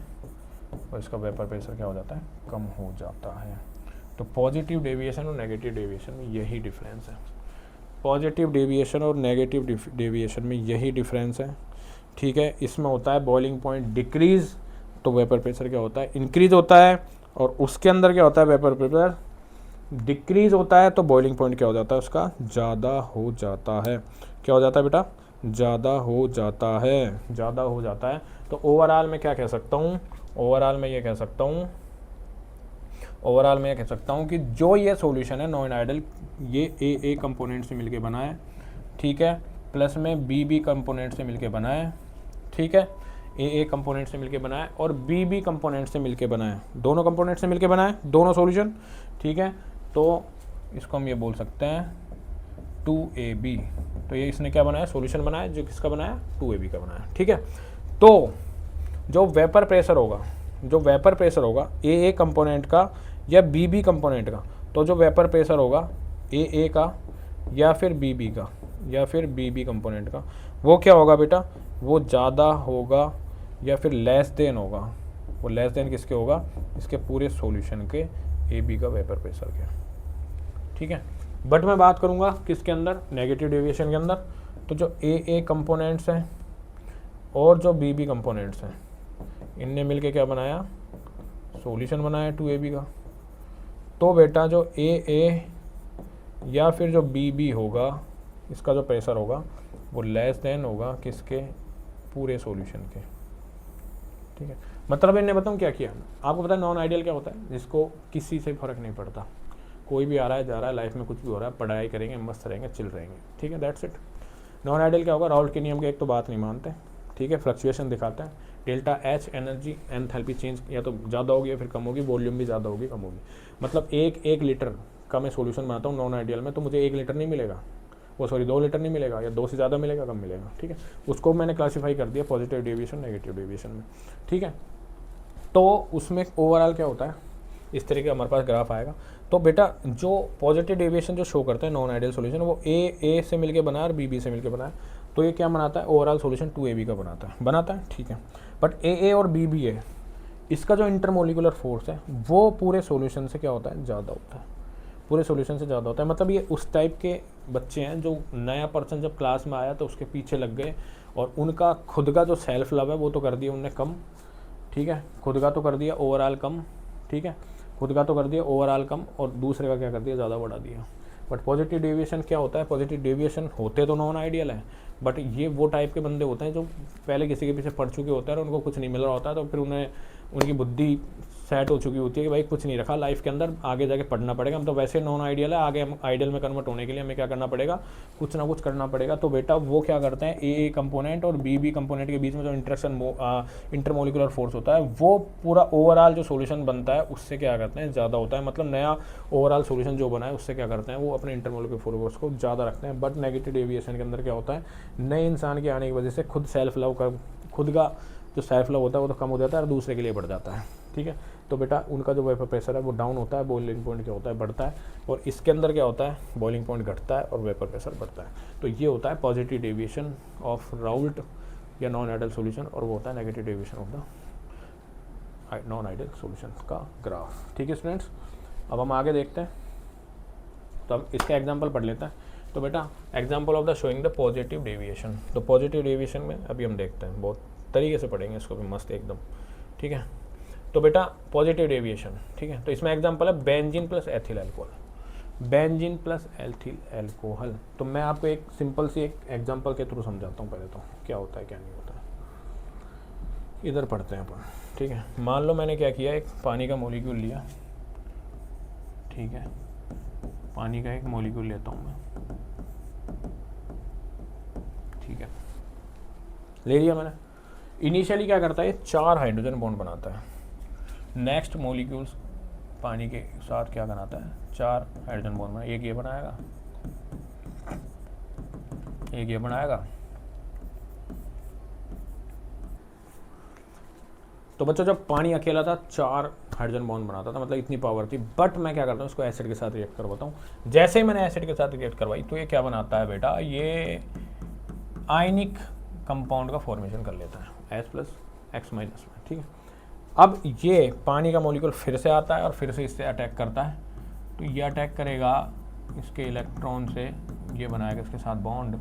और इसका वेपर प्रेशर क्या हो जाता है, कम हो जाता है। तो पॉजिटिव डेविएशन और नेगेटिव डेविएशन में यही डिफरेंस है, पॉजिटिव डेविएशन और नेगेटिव डेविएशन में यही डिफरेंस है, ठीक है। इसमें होता है बॉइलिंग पॉइंट डिक्रीज तो वेपर प्रेशर क्या होता है, इंक्रीज होता है, और उसके अंदर क्या होता है, वेपर प्रेशर डिक्रीज होता है तो बॉइलिंग पॉइंट क्या हो जाता है, उसका ज़्यादा हो जाता है। क्या हो जाता है बेटा, ज़्यादा हो जाता है, ज़्यादा हो जाता है। तो ओवरऑल मैं क्या कह सकता हूँ, ओवरऑल मैं ये कह सकता हूँ, ओवरऑल मैं ये कह सकता हूँ कि जो ये सॉल्यूशन है नॉन आइडल, ये ए कंपोनेंट से मिलके बना है, ठीक है, प्लस में बी कंपोनेंट से मिलके बना है, ठीक है, ए कंपोनेंट से मिलके बना है और बी कंपोनेंट से मिलके बना है, दोनों कंपोनेंट से मिलके बना है, दोनों सॉल्यूशन, ठीक है। तो इसको हम ये बोल सकते हैं 2AB, तो ये इसने क्या बनाया, सॉल्यूशन बनाया, जो किसका बनाया, 2AB का बनाया, ठीक है। तो जो वेपर प्रेशर होगा, जो वेपर प्रेशर होगा ए कंपोनेंट का या बी कंपोनेंट का, तो जो वेपर प्रेशर होगा ए का या फिर बी का या फिर बी कंपोनेंट का, वो क्या होगा बेटा, वो ज़्यादा होगा या फिर लेस देन होगा, वो लेस देन किसके होगा, इसके पूरे सॉल्यूशन के ए बी का वेपर प्रेशर के, ठीक है। बट मैं बात करूँगा किसके अंदर, नेगेटिव डेविएशन के अंदर। तो जो ए कंपोनेंट्स हैं और जो बी कंपोनेंट्स हैं, इनने मिलके क्या बनाया, सॉल्यूशन बनाया 2AB का। तो बेटा जो ए या फिर जो बी होगा, इसका जो प्रेशर होगा वो लेस देन होगा किसके, पूरे सॉल्यूशन के, ठीक है। मतलब इन्हें बताऊँ क्या किया, आपको पता है नॉन आइडियल क्या होता है, जिसको किसी से फ़र्क नहीं पड़ता, कोई भी आ रहा है जा रहा है, लाइफ में कुछ भी हो रहा है, पढ़ाई करेंगे, मस्त रहेंगे, चिल रहेंगे, ठीक है, दैट्स इट। नॉन आइडियल क्या होगा, राउल्ट के नियम की एक तो बात नहीं मानते, ठीक है, फ्लक्चुएशन दिखाते हैं, delta H energy enthalpy change या तो ज़्यादा होगी या फिर कम होगी, वॉल्यूम भी ज़्यादा होगी कम होगी। मतलब एक लीटर का मैं सॉल्यूशन बनाता हूँ नॉन आइडियल में, तो मुझे 1 लीटर नहीं मिलेगा, वो सॉरी 2 लीटर नहीं मिलेगा, या 2 से ज़्यादा मिलेगा, कम मिलेगा, ठीक है। उसको मैंने क्लासीफाई कर दिया पॉजिटिव डेविएशन नेगेटिव डेविएशन में, ठीक है। तो उसमें ओवरऑल क्या होता है, इस तरीके का हमारे पास ग्राफ आएगा। तो बेटा जो पॉजिटिव डेविएशन जो शो करता है नॉन आइडियल सॉल्यूशन, वो ए से मिलके बना है और बी से मिलके बना है, तो ये क्या बनाता है, ओवरऑल सॉल्यूशन 2AB का बनाता है, ठीक है। बट ए और बी है, इसका जो इंटरमोलिकुलर फोर्स है वो पूरे सॉल्यूशन से क्या होता है, ज़्यादा होता है, पूरे सॉल्यूशन से ज़्यादा होता है। मतलब ये उस टाइप के बच्चे हैं जो नया पर्सन जब क्लास में आया तो उसके पीछे लग गए और उनका खुद का जो सेल्फ लव है वो तो कर दिया उनने कम, ठीक है, खुद का तो कर दिया ओवरऑल कम, ठीक है, खुद का तो कर दिया ओवरऑल कम और दूसरे का क्या कर दिया, ज़्यादा बढ़ा दिया। बट पॉजिटिव डेविएशन क्या होता है, पॉजिटिव डेविएशन होते तो नॉन आइडियल है, बट ये वो टाइप के बंदे होते हैं जो पहले किसी के पीछे पड़ चुके होते हैं और उनको कुछ नहीं मिल रहा होता है, तो फिर उन्हें उनकी बुद्धि सेट हो चुकी होती है कि भाई कुछ नहीं रखा लाइफ के अंदर, आगे जाके पढ़ना पड़ेगा, हम तो वैसे नॉन आइडियल है, आगे हम आइडियल में कन्वर्ट होने के लिए हमें क्या करना पड़ेगा, कुछ ना कुछ करना पड़ेगा। तो बेटा वो क्या करते हैं, ए कंपोनेंट और बी कंपोनेंट के बीच में जो इंटरमोलिकुलर फोर्स होता है वो पूरा ओवरऑल जो सॉल्यूशन बनता है उससे क्या करते हैं, ज़्यादा होता है। मतलब नया ओवरऑल सॉल्यूशन जो बना है उससे क्या करते हैं, वो अपने इंटरमोलिकुलर फोर्स को ज़्यादा रखते हैं। बट नेगेटिव डेविएशन के अंदर क्या होता है, नए इंसान के आने की वजह से खुद सेल्फ लव का, खुद का जो सेल्फ लव होता है वो तो कम हो जाता है और दूसरे के लिए बढ़ जाता है, ठीक है। तो बेटा उनका जो वेपर प्रेशर है वो डाउन होता है, बॉइलिंग पॉइंट क्या होता है, बढ़ता है, और इसके अंदर क्या होता है, बॉइलिंग पॉइंट घटता है और वेपर प्रेशर बढ़ता है। तो ये होता है पॉजिटिव डेविएशन ऑफ राउल्ट या नॉन आइडियल सॉल्यूशन, और वो होता है negative deviation of the non ideal solution का ग्राफ, ठीक है स्टूडेंट्स। अब हम आगे देखते हैं, तो हम इसका एग्जाम्पल पढ़ लेते हैं। तो बेटा example of the showing the positive deviation, तो पॉजिटिव डेविएशन में अभी हम देखते हैं, बहुत तरीके से पढ़ेंगे इसको भी मस्त एकदम, ठीक है। तो बेटा पॉजिटिव डेविएशन, ठीक है, तो इसमें एग्जांपल है benzene plus ethyl alcohol, benzene plus ethyl alcohol. तो मैं आपको एक सिंपल सी एक एग्जांपल के थ्रू समझाता हूँ पहले तो क्या होता है क्या नहीं होता है। इधर पढ़ते हैं अपन, ठीक है। मान लो मैंने क्या किया, एक पानी का मॉलिक्यूल लिया, ठीक है, पानी का एक मॉलिक्यूल लेता हूँ मैं, ठीक है, ले लिया मैंने। इनिशियली क्या करता है, 4 हाइड्रोजन बॉन्ड बनाता है, नेक्स्ट मॉलिक्यूल्स पानी के साथ क्या बनाता है, 4 हाइड्रोजन बॉन्ड बना, एक ये बनाएगा, एक ये बनाएगा। तो बच्चों जब पानी अकेला था 4 हाइड्रोजन बॉन्ड बनाता था, मतलब इतनी पावर थी। बट मैं क्या करता हूँ, इसको एसिड के साथ रिएक्ट करवाता हूँ। जैसे ही मैंने एसिड के साथ रिएक्ट करवाई तो ये क्या बनाता है बेटा, ये आयनिक कंपाउंड का फॉर्मेशन कर लेता है H+X- में, ठीक है। अब ये पानी का मॉलिक्यूल फिर से आता है और फिर से इससे अटैक करता है। तो ये अटैक करेगा इसके इलेक्ट्रॉन से, ये बनाएगा इसके साथ बॉन्ड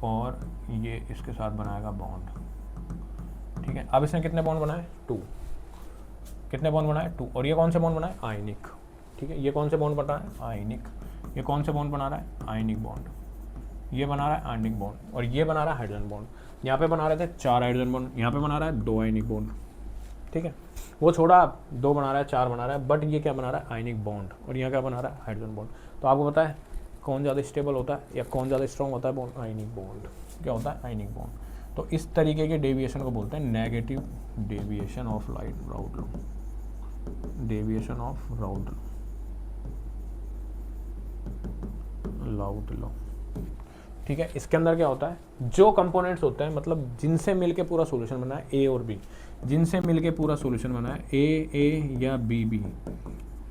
और ये इसके साथ बनाएगा बॉन्ड, ठीक है। अब इसने कितने बॉन्ड बनाए, 2। कितने बॉन्ड बनाए, 2। और ये कौन से बॉन्ड बनाए, आयनिक, ठीक है। ये कौन से बॉन्ड बना रहा है, आयनिक। ये कौन से बॉन्ड बना रहा है, आयनिक बॉन्ड। ये बना रहा है आयनिक बॉन्ड और ये बना रहा है हाइड्रोजन बॉन्ड। यहाँ पे बना रहे थे 4 हाइड्रोजन बॉन्ड, यहाँ पे बना रहा है 2 आयनिक बॉन्ड, ठीक है। वो छोड़ा 2 बना रहा है, 4 बना रहा है, बट ये क्या बना रहा है, आयनिक बॉन्ड। और यहाँ क्या बना रहा है, हाइड्रोजन बॉन्ड। तो आपको पता है कौन ज़्यादा स्टेबल होता है या कौन ज़्यादा स्ट्रॉन्ग होता है बॉन्ड, आयनिक बॉन्ड। क्या होता है, आयनिक बॉन्ड। तो इस तरीके के डेविएशन को बोलते हैं negative deviation of route law, deviation of route law, ठीक है। इसके अंदर क्या होता है, जो कंपोनेंट्स होते हैं, मतलब जिनसे मिलके पूरा सॉल्यूशन बना है, ए और बी, जिनसे मिलके पूरा सॉल्यूशन बना है, ए या बी,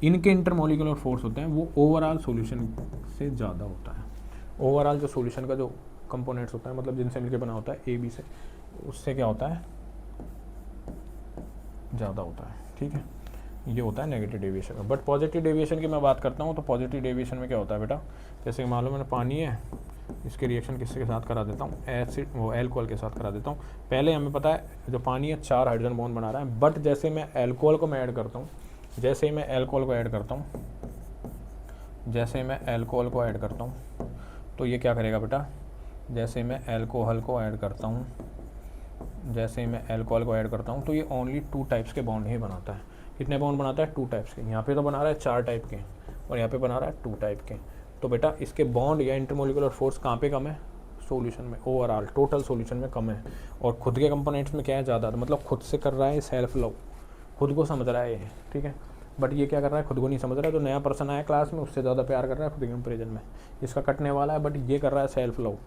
इनके इंटरमोलिकुलर फोर्स होते हैं वो ओवरऑल सॉल्यूशन से ज़्यादा होता है। ओवरऑल जो सॉल्यूशन का जो कंपोनेंट्स होता है, मतलब जिनसे मिलके बना होता है ए बी से, उससे क्या होता है, ज़्यादा होता है, ठीक है। ये होता है नेगेटिव डेविएशन का। बट पॉजिटिव डेविएशन की मैं बात करता हूँ तो पॉजिटिव डेविएशन में क्या होता है बेटा, जैसे कि मालूम है पानी है, इसके रिएक्शन किसके साथ करा देता हूँ, एसिड वो एल्कोहल के साथ करा देता हूँ। पहले हमें पता है जो पानी है 4 हाइड्रोजन बॉन्ड बना रहा है, बट जैसे मैं एल्कोहल को मैं ऐड करता हूँ, जैसे ही मैं एल्कोहल को ऐड करता हूँ, जैसे मैं एल्कोहल को ऐड करता हूँ तो ये क्या करेगा बेटा, जैसे मैं एल्कोहल को ऐड करता हूँ, जैसे ही मैं एल्कोहल को ऐड करता हूँ तो ये ओनली 2 टाइप्स के बॉन्ड ही बनाता है। कितने बॉन्ड बनाता है, 2 टाइप्स के। यहाँ पे तो बना रहा है 4 टाइप के और यहाँ पे बना रहा है 2 टाइप के। तो बेटा इसके बॉन्ड या इंटरमोलिकुलर फोर्स कहाँ पे कम है, सॉल्यूशन में, ओवरऑल टोटल सॉल्यूशन में कम है। और खुद के कंपोनेंट्स में क्या है, ज़्यादा, मतलब खुद से कर रहा है, सेल्फ लव, खुद को समझ रहा है ये, ठीक है। बट ये क्या कर रहा है, खुद को नहीं समझ रहा है। जो नया पर्सन आया क्लास में उससे ज़्यादा प्यार कर रहा है खुद के कंपेरिजन में, इसका कटने वाला है। बट ये कर रहा है सेल्फ लव,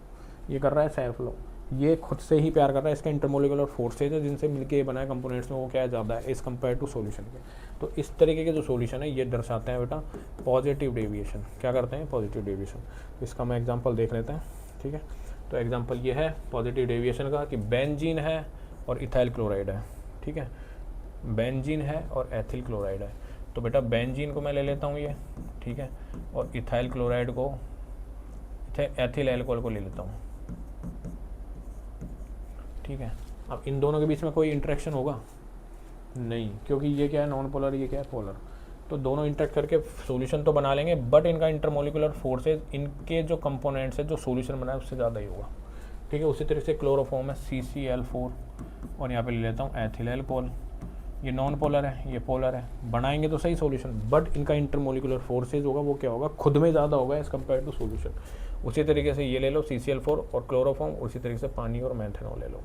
ये कर रहा है सेल्फ लव, ये खुद से ही प्यार कर रहा है। इसका इंटरमोलिकुलर फोर्सेज है जिनसे मिलके ये बनाए कंपोनेंट्स में, वो क्या है, ज़्यादा है एज़ कम्पेयर टू सॉल्यूशन के। तो इस तरीके के जो सॉल्यूशन है ये दर्शाते हैं बेटा पॉजिटिव डेविएशन। क्या करते हैं, पॉजिटिव डेविएशन। तो इसका मैं एग्जांपल देख लेते हैं, ठीक है। तो एग्जांपल ये है पॉजिटिव डेविएशन का कि बेंजीन है और इथाइल क्लोराइड है, ठीक है। बेंजीन है और एथिल क्लोराइड है। तो बेटा बेंजीन को मैं ले लेता हूँ ये, ठीक है, और इथाइल क्लोराइड को, एथिल एल्कोहल को ले लेता हूँ, ठीक है। अब इन दोनों के बीच में कोई इंटरेक्शन होगा नहीं, क्योंकि ये क्या है, नॉन पोलर, ये क्या है, पोलर। तो दोनों इंटरेक्ट करके सॉल्यूशन तो बना लेंगे, बट इनका इंटरमोलिकुलर फोर्सेज, इनके जो कंपोनेंट्स है, जो सॉल्यूशन बनाए उससे ज़्यादा ही होगा, ठीक है। उसी तरह से क्लोरोफॉर्म है CCl4 और यहाँ पे ले लेता हूँ एथिल एल्कोहल। ये नॉन पोलर है, ये पोलर है, बनाएंगे तो सही सॉल्यूशन, बट इनका इंटरमोलिकुलर फोर्सेज होगा वो क्या होगा, खुद में ज़्यादा होगा एज़ कम्पेयर टू सॉल्यूशन। उसी तरीके से ये ले लो CCl4 और क्लोरोफॉर्म, उसी तरीके से पानी और मैथेनॉल ले लो,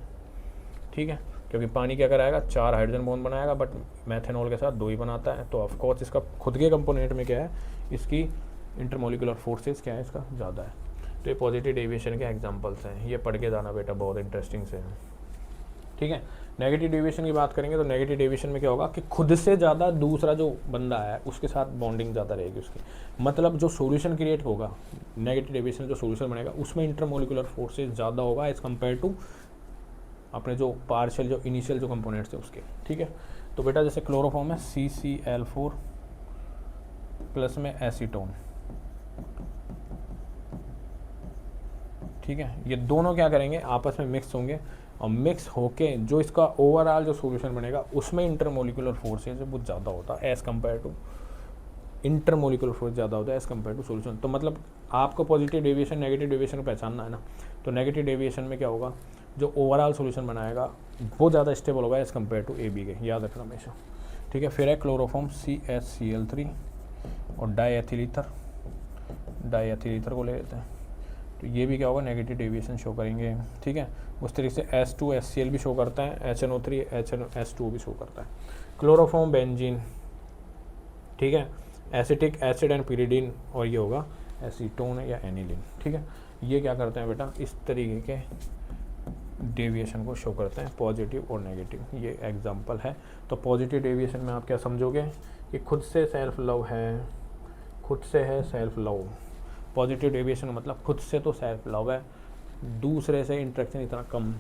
ठीक है। क्योंकि पानी क्या कराएगा, 4 हाइड्रोजन बॉन्ड बनाएगा, बट मैथेनॉल के साथ 2 ही बनाता है। तो ऑफकोर्स इसका खुद के कंपोनेंट में क्या है, इसकी इंटरमोलिकुलर फोर्सेस क्या है, इसका ज़्यादा है। तो ये पॉजिटिव डेविएशन के एग्जांपल्स हैं, ये पढ़ के जाना बेटा, बहुत इंटरेस्टिंग से है, ठीक है। नेगेटिव डेविएशन की बात करेंगे तो नेगेटिव डेविएशन में क्या होगा कि खुद से ज़्यादा दूसरा जो बंदा है उसके साथ बॉन्डिंग ज़्यादा रहेगी उसकी, मतलब जो सॉल्यूशन क्रिएट होगा, नेगेटिव डेविएशन जो सॉल्यूशन बनेगा उसमें इंटरमोलिकुलर फोर्सेस ज़्यादा होगा एज़ कम्पेयर टू अपने जो पार्शियल, जो इनिशियल जो कंपोनेंट्स थे उसके, ठीक है। तो बेटा जैसे क्लोरोफॉर्म है CCl4 प्लस में एसीटोन, ठीक है। ये दोनों क्या करेंगे, आपस में मिक्स होंगे और मिक्स होके जो इसका ओवरऑल जो सॉल्यूशन बनेगा उसमें इंटरमोलिकुलर फोर्सेज है वो ज़्यादा होता है as compare to, intermolecular force ज़्यादा होता है एज़ कम्पेयर टू सॉल्यूशन। तो मतलब आपको पॉजिटिव डेविएशन नेगेटिव डेविएशन को पहचानना है ना। तो नेगेटिव डेविएशन में क्या होगा, जो ओवरऑल सॉल्यूशन बनाएगा वो ज़्यादा स्टेबल होगा एज़ कम्पेयर टू AB के, याद रखना हमेशा, ठीक है। फिर है क्लोरोफॉर्म CHCl3 और डाईएथिल ईथर को ले लेते हैं। तो ये भी क्या होगा, नेगेटिव डेविएशन शो करेंगे, ठीक है। उस तरीके से H2HCl भी शो करता है, HNO3 HNO भी शो करता है। क्लोरोफॉर्म बेंजीन, ठीक है, एसिटिक एसिड एंड पिरिडीन, और ये होगा एसीटोन या एनिलीन, ठीक है। ये क्या करते हैं बेटा, इस तरीके के डेविएशन को शो करते हैं, पॉजिटिव और नेगेटिव। ये एग्जांपल है। तो पॉजिटिव डेविएशन में आप क्या समझोगे कि खुद से सेल्फ लव है, खुद से है सेल्फ लव। पॉजिटिव डेविएशन का मतलब खुद से तो सेल्फ लव है, दूसरे से इंटरेक्शन इतना कम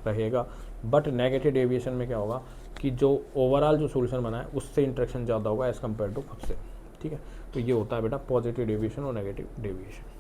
रहेगा। बट नेगेटिव डेविएशन में क्या होगा कि जो ओवरऑल जो सोल्यूशन बना है उससे इंटरेक्शन ज़्यादा होगा एज़ कम्पेयर टू खुद से, ठीक है। तो ये होता है बेटा पॉजिटिव डेविएशन और नेगेटिव डेविएशन।